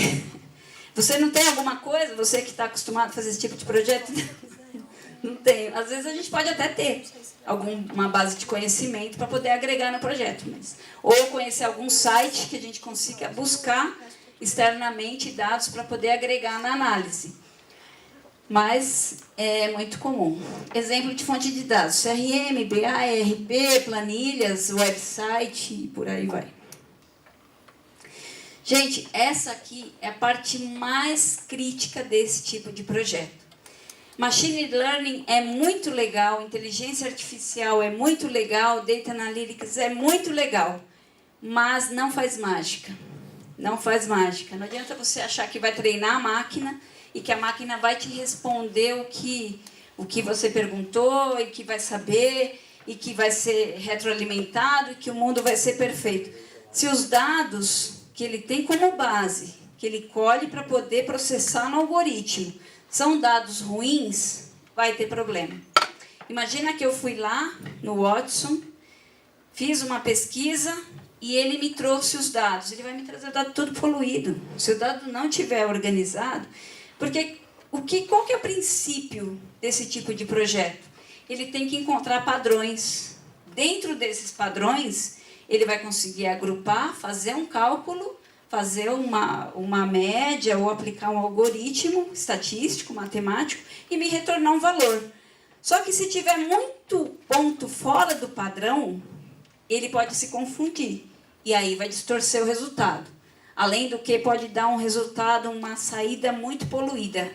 Você não tem alguma coisa? Você que está acostumado a fazer esse tipo de projeto? Não tem. Às vezes a gente pode até ter alguma base de conhecimento para poder agregar no projeto. Ou conhecer algum site que a gente consiga buscar externamente dados para poder agregar na análise. Mas é muito comum. Exemplo de fonte de dados, CRM, BA, ERP, planilhas, website e por aí vai. Gente, essa aqui é a parte mais crítica desse tipo de projeto. Machine Learning é muito legal, inteligência artificial é muito legal, Data Analytics é muito legal, mas não faz mágica. Não faz mágica. Não adianta você achar que vai treinar a máquina e que a máquina vai te responder o que você perguntou e que vai saber e que vai ser retroalimentado e que o mundo vai ser perfeito. Se os dados que ele tem como base, que ele colhe para poder processar no algoritmo, são dados ruins, vai ter problema. Imagina que eu fui lá no Watson, fiz uma pesquisa e ele me trouxe os dados. Ele vai me trazer o dado todo poluído. Se o dado não estiver organizado, porque qual que é o princípio desse tipo de projeto? Ele tem que encontrar padrões. Dentro desses padrões, ele vai conseguir agrupar, fazer um cálculo, fazer uma média ou aplicar um algoritmo estatístico, matemático e me retornar um valor. Só que se tiver muito ponto fora do padrão, ele pode se confundir e aí vai distorcer o resultado. Além do que pode dar um resultado, uma saída muito poluída.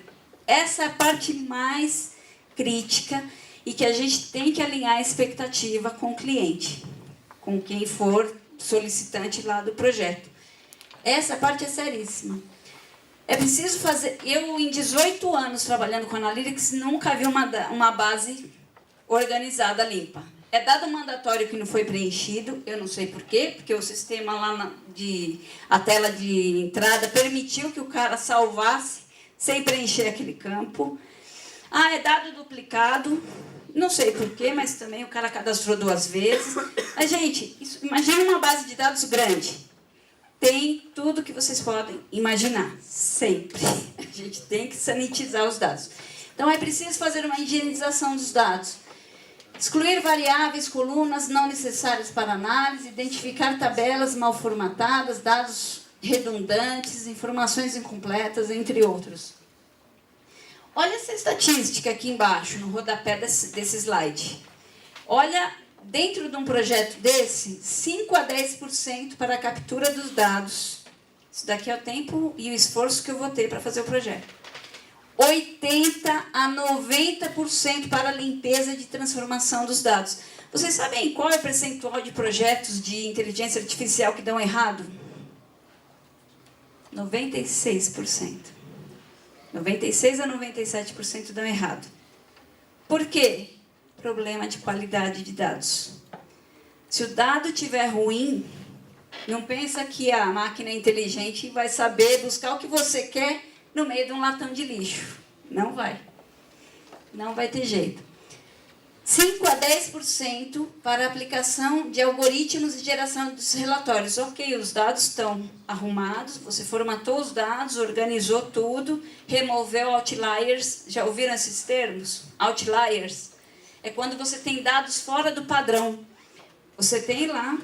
Essa é a parte mais crítica e que a gente tem que alinhar a expectativa com o cliente, com quem for solicitante lá do projeto. Essa parte é seríssima. É preciso fazer... Eu, em 18 anos trabalhando com Analytics, nunca vi uma base organizada, limpa. É dado um mandatório que não foi preenchido, eu não sei por quê, porque o sistema lá, a tela de entrada, permitiu que o cara salvasse sem preencher aquele campo. Ah, é dado duplicado, não sei por quê, mas também o cara cadastrou 2 vezes. Mas, gente, imagina uma base de dados grande. Tem tudo que vocês podem imaginar, sempre. A gente tem que sanitizar os dados. Então, é preciso fazer uma higienização dos dados. Excluir variáveis, colunas não necessárias para análise, identificar tabelas mal formatadas, dados redundantes, informações incompletas, entre outros. Olha essa estatística aqui embaixo, no rodapé desse slide. Olha, dentro de um projeto desse, 5 a 10% para a captura dos dados. Isso daqui é o tempo e o esforço que eu vou ter para fazer o projeto. 80 a 90% para a limpeza de transformação dos dados. Vocês sabem qual é o percentual de projetos de inteligência artificial que dão errado? 96%. 96 a 97% dão errado. Por quê? Problema de qualidade de dados. Se o dado estiver ruim, não pensa que a máquina é inteligente e vai saber buscar o que você quer no meio de um latão de lixo. Não vai. Não vai ter jeito. 5 a 10% para a aplicação de algoritmos de geração dos relatórios. Ok, os dados estão arrumados, você formatou os dados, organizou tudo, removeu outliers. Já ouviram esses termos? Outliers. É quando você tem dados fora do padrão. Você tem lá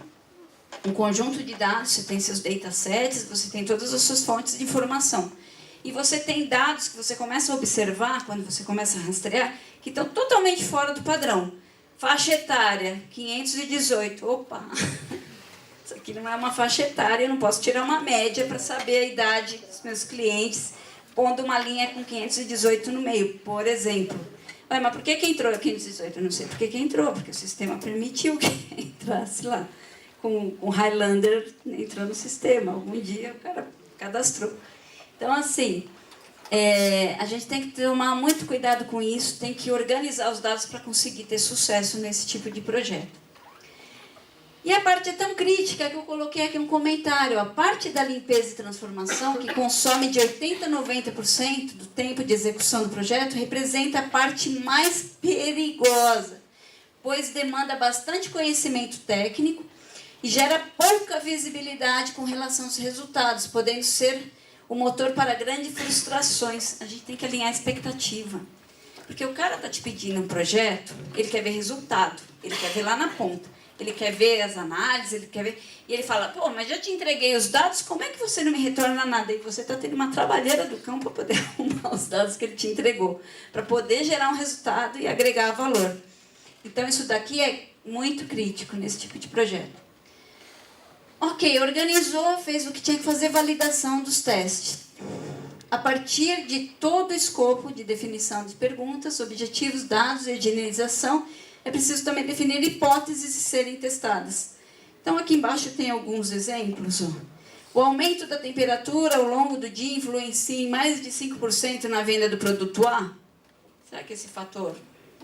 um conjunto de dados, você tem seus datasets, você tem todas as suas fontes de informação. E você tem dados que você começa a observar, quando você começa a rastrear, que estão totalmente fora do padrão. Faixa etária, 518. Opa! Isso aqui não é uma faixa etária, eu não posso tirar uma média para saber a idade dos meus clientes, pondo uma linha com 518 no meio, por exemplo. Ué, mas por que entrou 518? Eu não sei por que entrou, porque o sistema permitiu que entrasse lá. Com o Highlander entrou no sistema. Algum dia o cara cadastrou. Então, assim, a gente tem que tomar muito cuidado com isso, tem que organizar os dados para conseguir ter sucesso nesse tipo de projeto. E a parte é tão crítica que eu coloquei aqui um comentário. A parte da limpeza e transformação, que consome de 80% a 90% do tempo de execução do projeto, representa a parte mais perigosa, pois demanda bastante conhecimento técnico e gera pouca visibilidade com relação aos resultados, podendo ser o motor para grandes frustrações. A gente tem que alinhar a expectativa. Porque o cara está te pedindo um projeto, ele quer ver resultado, ele quer ver lá na ponta, ele quer ver as análises, ele quer ver... E ele fala, pô, mas já te entreguei os dados, como é que você não me retorna nada? E você está tendo uma trabalheira do cão para poder arrumar os dados que ele te entregou, para poder gerar um resultado e agregar valor. Então, isso daqui é muito crítico nesse tipo de projeto. Ok, organizou, fez o que tinha que fazer, validação dos testes. A partir de todo o escopo de definição de perguntas, objetivos, dados e higienização, é preciso também definir hipóteses e serem testadas. Então, aqui embaixo tem alguns exemplos. O aumento da temperatura ao longo do dia influencia em mais de 5% na venda do produto A? Será que esse fator?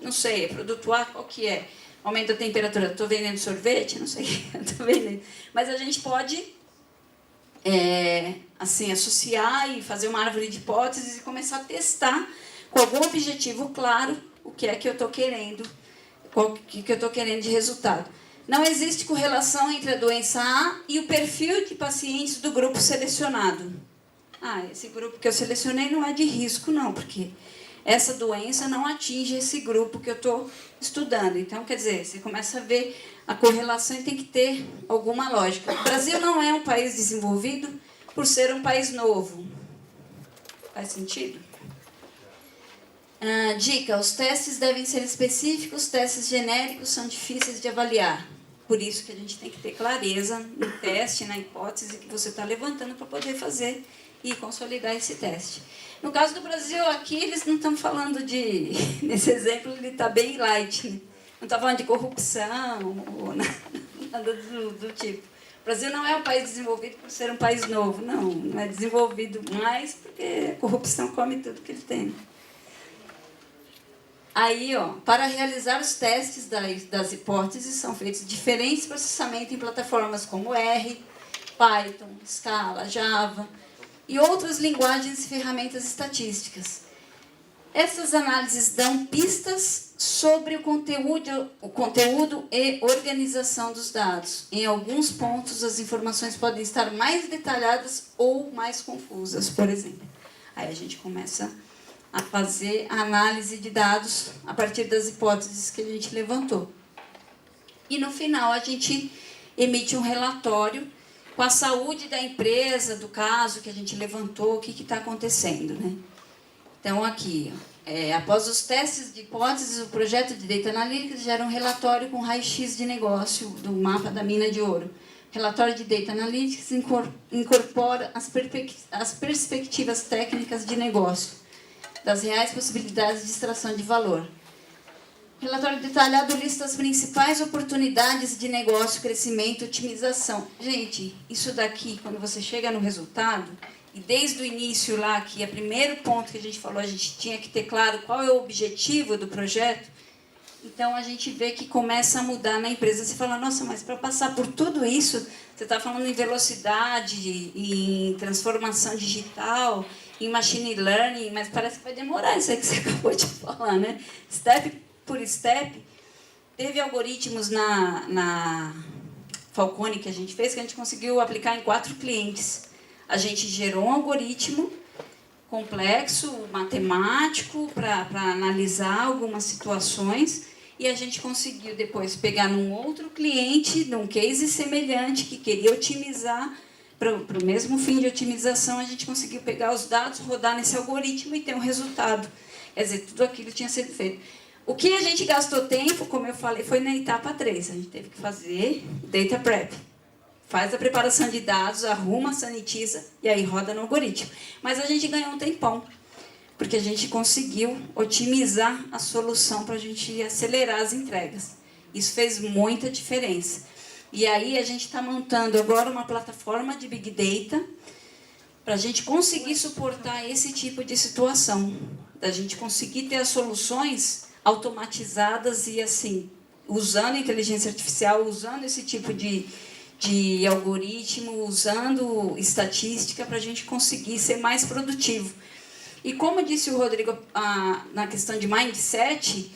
Não sei, produto A qual que é? Aumento da temperatura, estou vendendo sorvete? Não sei o que estou vendendo. Mas a gente pode assim, associar e fazer uma árvore de hipóteses e começar a testar com algum objetivo claro o que é que eu estou querendo, o que eu estou querendo de resultado. Não existe correlação entre a doença A e o perfil de pacientes do grupo selecionado. Esse grupo que eu selecionei não é de risco, não, porque essa doença não atinge esse grupo que eu estou estudando. Então, quer dizer, você começa a ver a correlação e tem que ter alguma lógica. O Brasil não é um país desenvolvido por ser um país novo. Faz sentido? Dica, os testes devem ser específicos, testes genéricos são difíceis de avaliar. Por isso que a gente tem que ter clareza no teste, na hipótese que você está levantando para poder fazer e consolidar esse teste. No caso do Brasil, aqui eles não estão falando de... Nesse exemplo, ele está bem light. Né? Não está falando de corrupção ou nada do tipo. O Brasil não é um país desenvolvido por ser um país novo. Não é desenvolvido mais porque a corrupção come tudo que ele tem. Aí, para realizar os testes das hipóteses, são feitos diferentes processamentos em plataformas como R, Python, Scala, Java e outras linguagens e ferramentas estatísticas. Essas análises dão pistas sobre o conteúdo e organização dos dados. Em alguns pontos, as informações podem estar mais detalhadas ou mais confusas, por exemplo. Aí a gente começa a fazer a análise de dados a partir das hipóteses que a gente levantou. E no final a gente emite um relatório com a saúde da empresa, do caso que a gente levantou, o que está acontecendo, né? Então aqui, após os testes de hipóteses, o projeto de Data Analytics gera um relatório com raio-x de negócio do mapa da mina de ouro. O relatório de Data Analytics incorpora as perspectivas técnicas de negócio, das reais possibilidades de extração de valor. O relatório detalhado lista as principais oportunidades de negócio, crescimento e otimização. Gente, isso daqui, quando você chega no resultado, e desde o início lá, que é o primeiro ponto que a gente falou, a gente tinha que ter claro qual é o objetivo do projeto, então a gente vê que começa a mudar na empresa. Você fala, nossa, mas para passar por tudo isso, você está falando em velocidade, em transformação digital, em machine learning, mas parece que vai demorar isso aí que você acabou de falar, né? Step por step. Teve algoritmos na Falcone que a gente fez, que a gente conseguiu aplicar em 4 clientes. A gente gerou um algoritmo complexo, matemático, para analisar algumas situações, e a gente conseguiu depois pegar num outro cliente, num case semelhante, que queria otimizar, para o mesmo fim de otimização, a gente conseguiu pegar os dados, rodar nesse algoritmo e ter um resultado. Quer dizer, tudo aquilo tinha sido feito. O que a gente gastou tempo, como eu falei, foi na etapa 3. A gente teve que fazer data prep. Faz a preparação de dados, arruma, sanitiza e aí roda no algoritmo. Mas a gente ganhou um tempão, porque a gente conseguiu otimizar a solução para a gente acelerar as entregas. Isso fez muita diferença. E aí a gente está montando agora uma plataforma de Big Data para a gente conseguir suportar esse tipo de situação. Da gente conseguir ter as soluções automatizadas e assim, usando inteligência artificial, usando esse tipo de algoritmo, usando estatística para a gente conseguir ser mais produtivo. E como disse o Rodrigo na questão de mindset,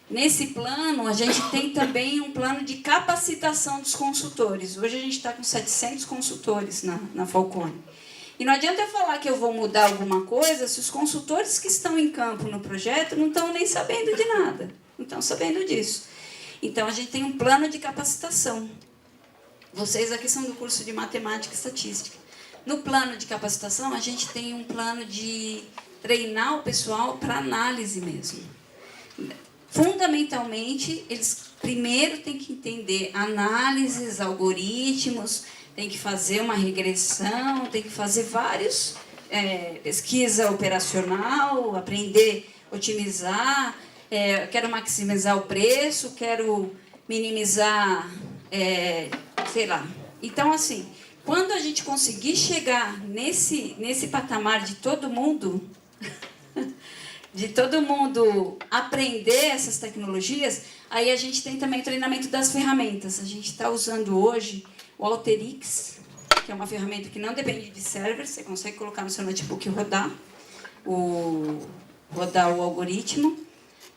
nesse plano a gente tem também um plano de capacitação dos consultores. Hoje a gente está com 700 consultores na Falcone. E não adianta eu falar que eu vou mudar alguma coisa se os consultores que estão em campo no projeto não estão nem sabendo de nada, não estão sabendo disso. Então a gente tem um plano de capacitação. Vocês aqui são do curso de Matemática e Estatística. No plano de capacitação, a gente tem um plano de treinar o pessoal para análise mesmo. Fundamentalmente, eles primeiro têm que entender análises, algoritmos, tem que fazer uma regressão, tem que fazer vários, pesquisa operacional, aprender a otimizar, quero maximizar o preço, quero minimizar... sei lá. Então, assim, quando a gente conseguir chegar nesse patamar de todo mundo, aprender essas tecnologias, aí a gente tem também treinamento das ferramentas. A gente está usando hoje o Alteryx, que é uma ferramenta que não depende de server, você consegue colocar no seu notebook e rodar o algoritmo.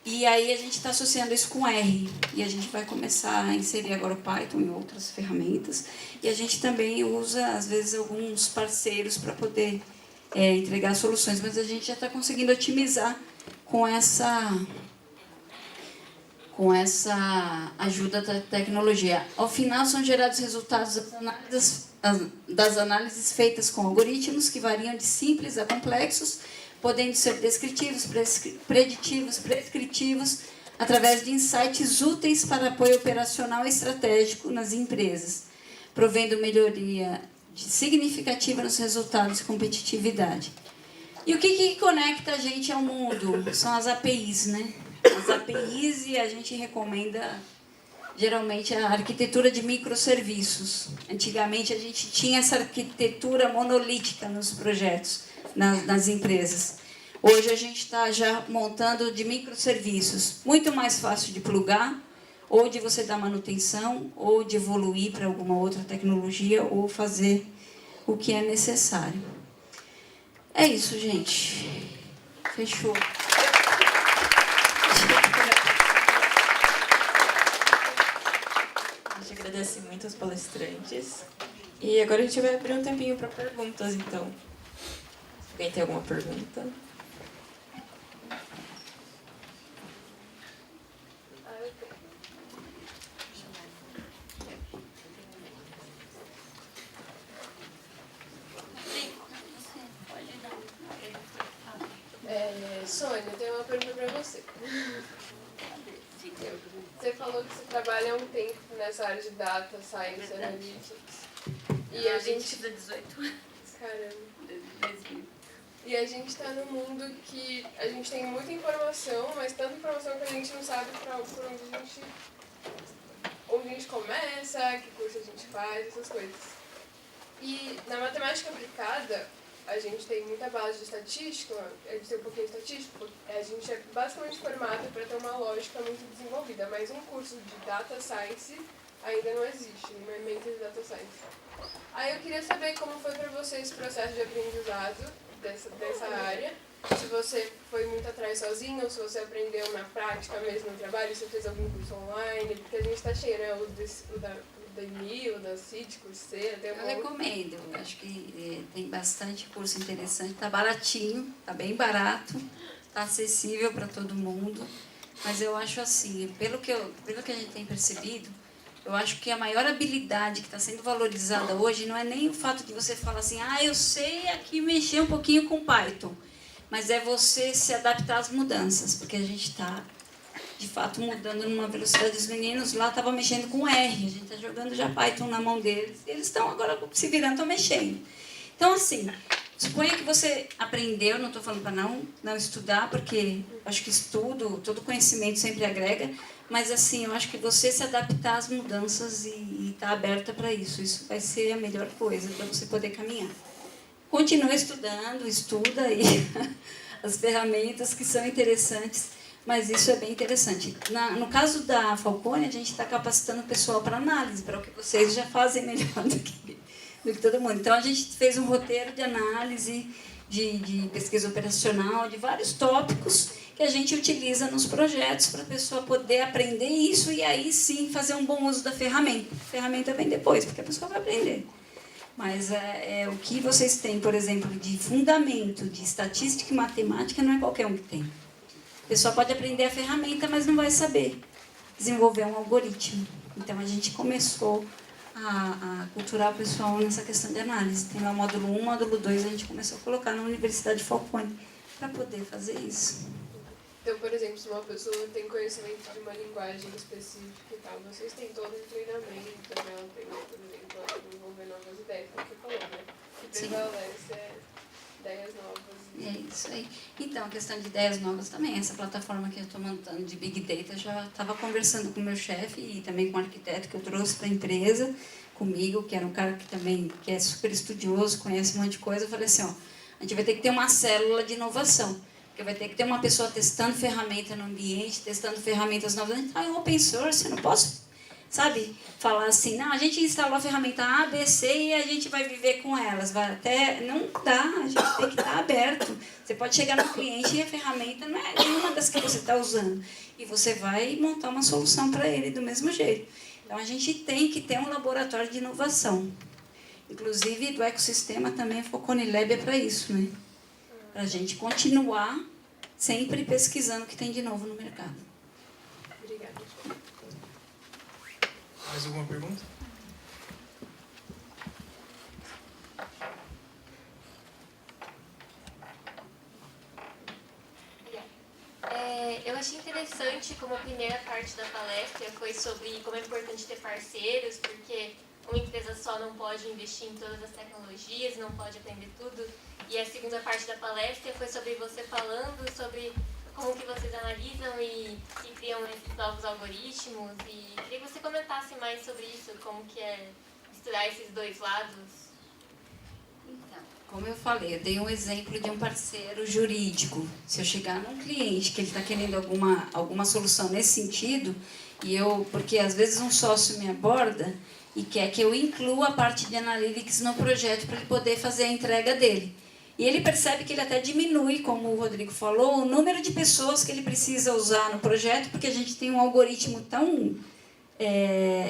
E aí a gente está associando isso com R, e a gente vai começar a inserir agora o Python e outras ferramentas. E a gente também usa, às vezes, alguns parceiros para poder entregar soluções, mas a gente já está conseguindo otimizar com essa ajuda da tecnologia. Ao final, são gerados resultados das análises feitas com algoritmos que variam de simples a complexos, podendo ser descritivos, preditivos, prescritivos, através de insights úteis para apoio operacional e estratégico nas empresas, provendo melhoria significativa nos resultados e competitividade. E o que conecta a gente ao mundo? São as APIs, né? As APIs, e a gente recomenda, geralmente, a arquitetura de microserviços. Antigamente, a gente tinha essa arquitetura monolítica nos projetos, nas empresas. Hoje a gente está já montando de microserviços, muito mais fácil de plugar, ou de você dar manutenção, ou de evoluir para alguma outra tecnologia, ou fazer o que é necessário. É isso, gente. Fechou. A gente agradece muito aos palestrantes. E agora a gente vai abrir um tempinho para perguntas, então. Alguém tem alguma pergunta? Sônia, eu tenho uma pergunta para você. Você falou que você trabalha há um tempo nessa área de Data Science Analytics. E a gente... 18 anos. Caramba. E a gente está num mundo que a gente tem muita informação, mas tanta informação que a gente não sabe por onde a gente começa, que curso a gente faz, essas coisas. E na matemática aplicada, a gente tem muita base de estatística, a gente tem um pouquinho de estatística, a gente é basicamente formado para ter uma lógica muito desenvolvida, mas um curso de Data Science ainda não existe, uma ementa de Data Science. Aí eu queria saber como foi para você esse processo de aprendizado dessa área, se você foi muito atrás sozinho, ou se você aprendeu na prática mesmo no trabalho, se você fez algum curso online, porque a gente está cheio, né, o da IMI, o da CIT, Coursera, até Eu recomendo, acho que tem bastante curso interessante, está baratinho, está bem barato, está acessível para todo mundo, mas eu acho assim, pelo que a gente tem percebido, eu acho que a maior habilidade que está sendo valorizada hoje não é nem o fato de você falar assim, eu sei aqui mexer um pouquinho com Python, mas é você se adaptar às mudanças, porque a gente está, de fato, mudando numa velocidade. Os meninos lá estavam mexendo com R, a gente está jogando já Python na mão deles, e eles estão agora se virando, estão mexendo. Então, assim, suponha que você aprendeu, não estou falando para não estudar, porque acho que estudo, todo conhecimento sempre agrega, mas assim, eu acho que você se adaptar às mudanças e estar aberta para isso vai ser a melhor coisa para você poder caminhar. Continua estudando, estuda aí as ferramentas que são interessantes, mas isso é bem interessante. No caso da Falcone, a gente está capacitando o pessoal para análise, para o que vocês já fazem melhor do que todo mundo. Então, a gente fez um roteiro de análise, de pesquisa operacional, de vários tópicos que a gente utiliza nos projetos para a pessoa poder aprender isso e aí sim fazer um bom uso da ferramenta. A ferramenta vem depois, porque a pessoa vai aprender. Mas o que vocês têm, por exemplo, de fundamento, de estatística e matemática, não é qualquer um que tem. A pessoa pode aprender a ferramenta, mas não vai saber desenvolver um algoritmo. Então, a gente começou a culturar o pessoal nessa questão de análise. Tem lá o módulo 1, módulo 2, a gente começou a colocar na Universidade Falcone para poder fazer isso. Então, por exemplo, se uma pessoa tem conhecimento de uma linguagem específica e tal, vocês têm todo o treinamento para ela ter, por exemplo, ela desenvolver novas ideias, como você falou, né? Que prevalece ideias novas. É isso aí. Então, a questão de ideias novas também, essa plataforma que eu estou montando de Big Data, já estava conversando com o meu chefe e também com o arquiteto que eu trouxe para a empresa, comigo, que era um cara que é super estudioso, conhece um monte de coisa. Eu falei assim, a gente vai ter que ter uma célula de inovação, porque vai ter que ter uma pessoa testando ferramenta no ambiente, testando ferramentas novas. A gente está em open source, eu não posso, falar assim, não, a gente instalou a ferramenta A, B, C e a gente vai viver com elas. Não dá, a gente tem que estar aberto. Você pode chegar no cliente e a ferramenta não é nenhuma das que você está usando. E você vai montar uma solução para ele do mesmo jeito. Então, a gente tem que ter um laboratório de inovação. Inclusive, do ecossistema também, a Falcone Lab é para isso, né? Para a gente continuar sempre pesquisando o que tem de novo no mercado. Obrigada. Mais alguma pergunta? Eu achei interessante como a primeira parte da palestra foi sobre como é importante ter parceiros, porque uma empresa só não pode investir em todas as tecnologias, não pode aprender tudo. E a segunda parte da palestra foi sobre você falando sobre como que vocês analisam e criam esses novos algoritmos. E queria que você comentasse mais sobre isso, como que é misturar esses dois lados. Então, como eu falei, eu dei um exemplo de um parceiro jurídico. Se eu chegar num cliente que ele está querendo alguma solução nesse sentido, porque às vezes um sócio me aborda e quer que eu inclua a parte de analytics no projeto para ele poder fazer a entrega dele. E ele percebe que ele até diminui, como o Rodrigo falou, o número de pessoas que ele precisa usar no projeto, porque a gente tem um algoritmo tão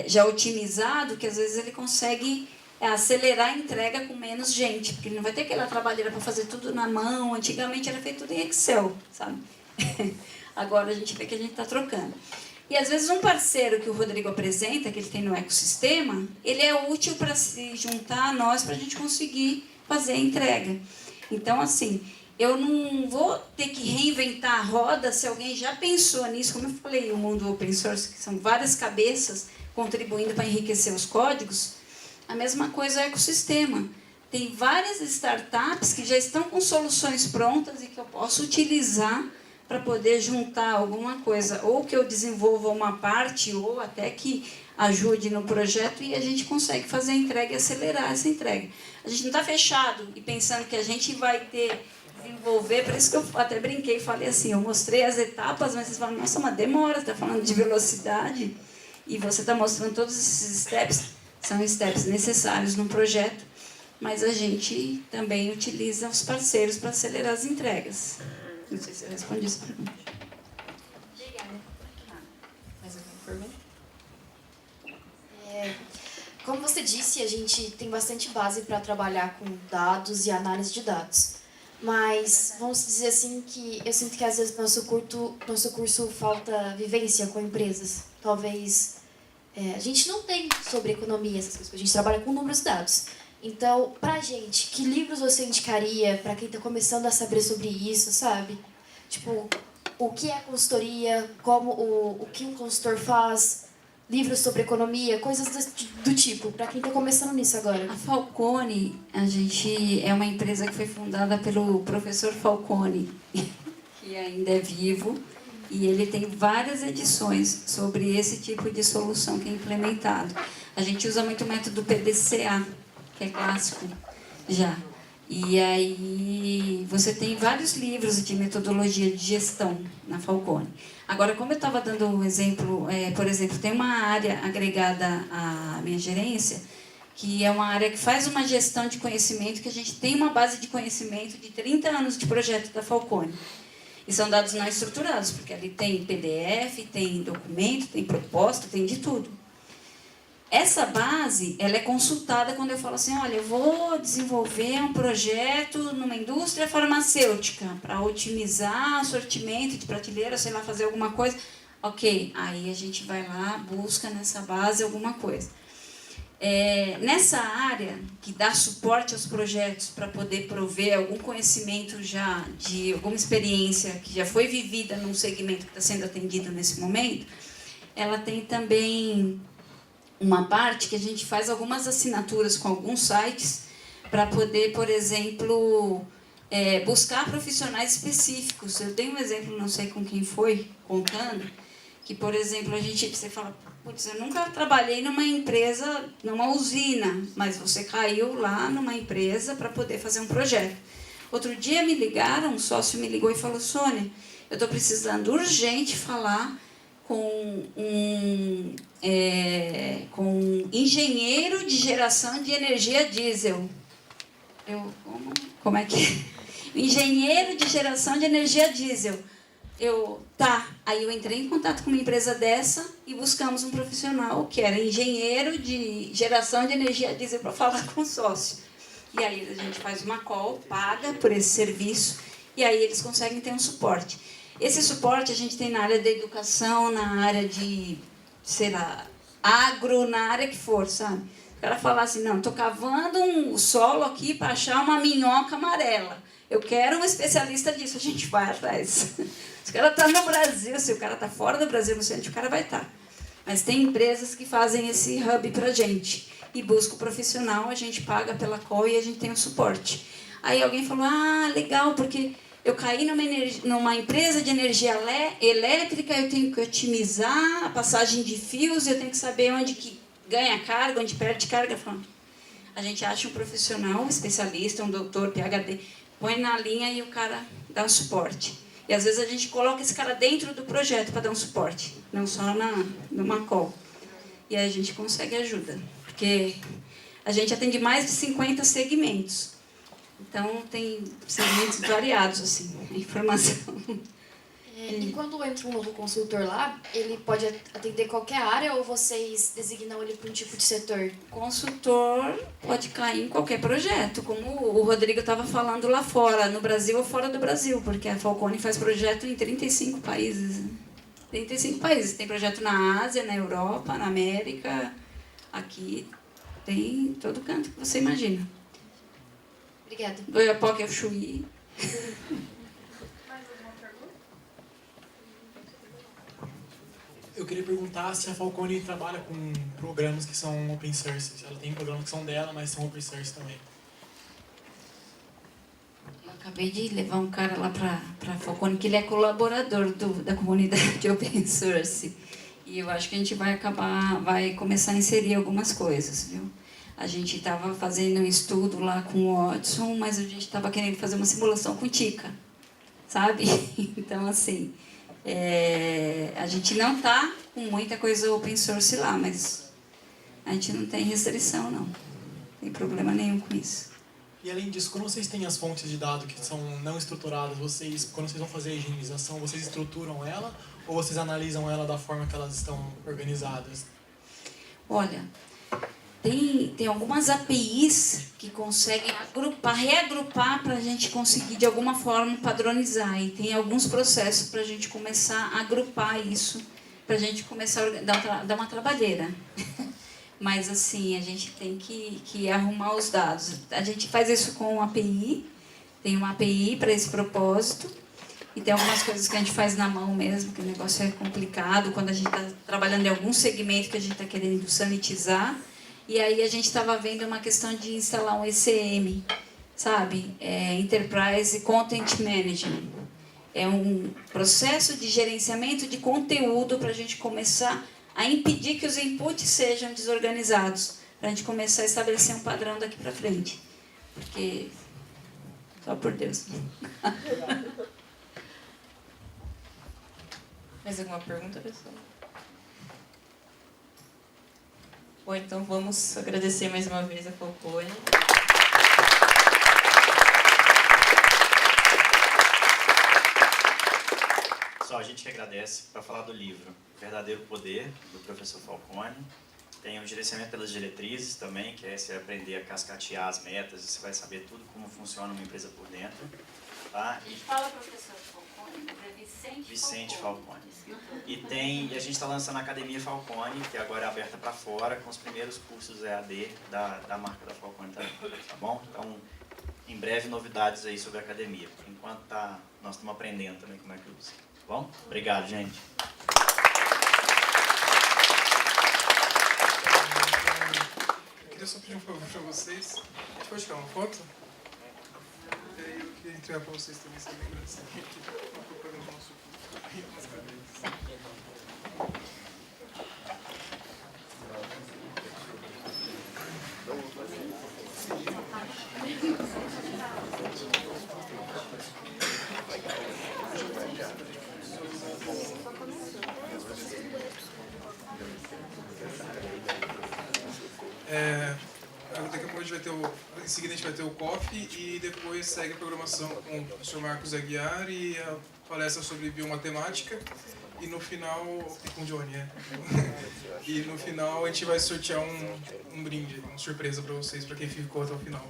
já otimizado que às vezes ele consegue acelerar a entrega com menos gente, porque ele não vai ter aquela trabalheira para fazer tudo na mão. Antigamente era feito tudo em Excel, sabe? Agora a gente vê que a gente está trocando. E às vezes um parceiro que o Rodrigo apresenta, que ele tem no ecossistema, ele é útil para se juntar a nós para a gente conseguir fazer a entrega. Então, assim, eu não vou ter que reinventar a roda se alguém já pensou nisso. Como eu falei, o mundo open source, que são várias cabeças contribuindo para enriquecer os códigos, a mesma coisa é o ecossistema. Tem várias startups que já estão com soluções prontas e que eu posso utilizar para poder juntar alguma coisa, ou que eu desenvolva uma parte, ou até que ajude no projeto e a gente consegue fazer a entrega e acelerar essa entrega. A gente não está fechado e pensando que a gente vai desenvolver, por isso que eu até brinquei e falei assim, eu mostrei as etapas, mas vocês falam, nossa, uma demora, você está falando de velocidade e você está mostrando todos esses steps, são steps necessários no projeto, mas a gente também utiliza os parceiros para acelerar as entregas. Não sei se eu respondi essa pergunta. Obrigada. Mais alguma pergunta? Como você disse, a gente tem bastante base para trabalhar com dados e análise de dados. Mas vamos dizer assim que eu sinto que às vezes no nosso curso falta vivência com empresas. Talvez a gente não tem sobre economia, essas coisas, a gente trabalha com números e dados. Então, pra gente, que livros você indicaria para quem está começando a saber sobre isso, sabe? Tipo, o que é consultoria, o que um consultor faz, livros sobre economia, coisas do tipo, para quem está começando nisso agora. A Falcone, a gente é uma empresa que foi fundada pelo professor Falcone, que ainda é vivo, e ele tem várias edições sobre esse tipo de solução que é implementado. A gente usa muito o método PDCA, que é clássico já. E aí você tem vários livros de metodologia de gestão na Falcone. Agora, como eu estava dando um exemplo, por exemplo, tem uma área agregada à minha gerência, que é uma área que faz uma gestão de conhecimento, que a gente tem uma base de conhecimento de 30 anos de projeto da Falcone. E são dados não estruturados, porque ali tem PDF, tem documento, tem proposta, tem de tudo. Essa base, ela é consultada quando eu falo assim, olha, eu vou desenvolver um projeto numa indústria farmacêutica para otimizar o sortimento de prateleira, sei lá, fazer alguma coisa. Ok, aí a gente vai lá, busca nessa base alguma coisa. Nessa área que dá suporte aos projetos para poder prover algum conhecimento já de alguma experiência que já foi vivida num segmento que está sendo atendido nesse momento, ela tem também uma parte que a gente faz algumas assinaturas com alguns sites para poder, por exemplo, buscar profissionais específicos. Eu tenho um exemplo, não sei com quem foi, contando, que, por exemplo, você fala, putz, eu nunca trabalhei numa empresa, numa usina, mas você caiu lá numa empresa para poder fazer um projeto. Outro dia me ligaram, um sócio me ligou e falou, Sônia, eu estou precisando urgente falar com um engenheiro de geração de energia diesel. Como é que é? Engenheiro de geração de energia diesel. Tá. Aí eu entrei em contato com uma empresa dessa e buscamos um profissional que era engenheiro de geração de energia diesel para falar com o sócio. E aí a gente faz uma call, paga por esse serviço, e aí eles conseguem ter um suporte. Esse suporte a gente tem na área da educação, na área de, sei lá, agro, na área que for, sabe? O cara falar assim, não, estou cavando um solo aqui para achar uma minhoca amarela. Eu quero um especialista disso, a gente vai atrás. Se o cara está no Brasil, se o cara está fora do Brasil, não sei onde o cara vai estar. Mas tem empresas que fazem esse hub para a gente. E busca o profissional, a gente paga pela call e a gente tem o suporte. Aí alguém falou, legal, porque eu caí numa empresa de energia elétrica, eu tenho que otimizar a passagem de fios, eu tenho que saber onde que ganha carga, onde perde carga. A gente acha um profissional, um especialista, um doutor, PhD, põe na linha e o cara dá um suporte. E às vezes a gente coloca esse cara dentro do projeto para dar um suporte, não só numa call. E aí a gente consegue ajuda, porque a gente atende mais de 50 segmentos. Então, tem segmentos variados, assim, a informação. E quando entra um novo consultor lá, ele pode atender qualquer área ou vocês designam ele para um tipo de setor? Consultor pode cair em qualquer projeto, como o Rodrigo estava falando lá fora, no Brasil ou fora do Brasil, porque a Falcone faz projeto em 35 países. 35 países. Tem projeto na Ásia, na Europa, na América, aqui, tem todo canto que você imagina. Obrigada. Goiapoque é o Chuí. Mais alguma pergunta? Eu queria perguntar se a Falcone trabalha com programas que são open source. Ela tem programas que são dela, mas são open source também. Eu acabei de levar um cara lá para a Falcone, que ele é colaborador da comunidade open source. E eu acho que a gente vai começar a inserir algumas coisas, viu? A gente estava fazendo um estudo lá com o Watson, mas a gente estava querendo fazer uma simulação com Tika, sabe? Então, assim, a gente não está com muita coisa open source lá, mas a gente não tem restrição, não. Não tem problema nenhum com isso. E além disso, quando vocês têm as fontes de dados que são não estruturadas, quando vocês vão fazer a higienização, vocês estruturam ela ou vocês analisam ela da forma que elas estão organizadas? Olha, tem algumas APIs que conseguem reagrupar para a gente conseguir de alguma forma padronizar. E tem alguns processos para a gente começar a agrupar isso, para a gente começar a dar uma trabalheira. Mas assim, a gente tem que arrumar os dados. A gente faz isso com uma API, tem uma API para esse propósito. E tem algumas coisas que a gente faz na mão mesmo, que o negócio é complicado, quando a gente está trabalhando em algum segmento que a gente está querendo sanitizar. E aí a gente estava vendo uma questão de instalar um ECM, sabe? Enterprise Content Management. É um processo de gerenciamento de conteúdo para a gente começar a impedir que os inputs sejam desorganizados, para a gente começar a estabelecer um padrão daqui para frente. Porque, só por Deus. Mais alguma pergunta, pessoal? Bom, então vamos agradecer mais uma vez a Falcone. Só a gente que agradece para falar do livro Verdadeiro Poder, do professor Falcone. Tem o gerenciamento pelas diretrizes também, que é você aprender a cascatear as metas, e você vai saber tudo como funciona uma empresa por dentro. Tá? Fala, professor Falcone, é Vicente Falcone. E a gente está lançando a Academia Falcone, que agora é aberta para fora, com os primeiros cursos EAD da marca da Falcone também, tá bom? Então, em breve, novidades aí sobre a academia. Por enquanto, nós estamos aprendendo também como é que usa. Tá bom? Obrigado, gente. Eu queria só pedir um favor para vocês. A gente pode tirar uma foto? E aí eu queria entregar para vocês também, essa lembrança aqui. Uma propaganda do nosso curso. Umas cadeiras. Daqui a pouco a gente vai ter em seguida a gente vai ter o coffee e depois segue a programação com o professor Marcos Aguiar e a palestra sobre biomatemática e no final, e com o Johnny, e no final a gente vai sortear um brinde, uma surpresa para vocês, para quem ficou até o final.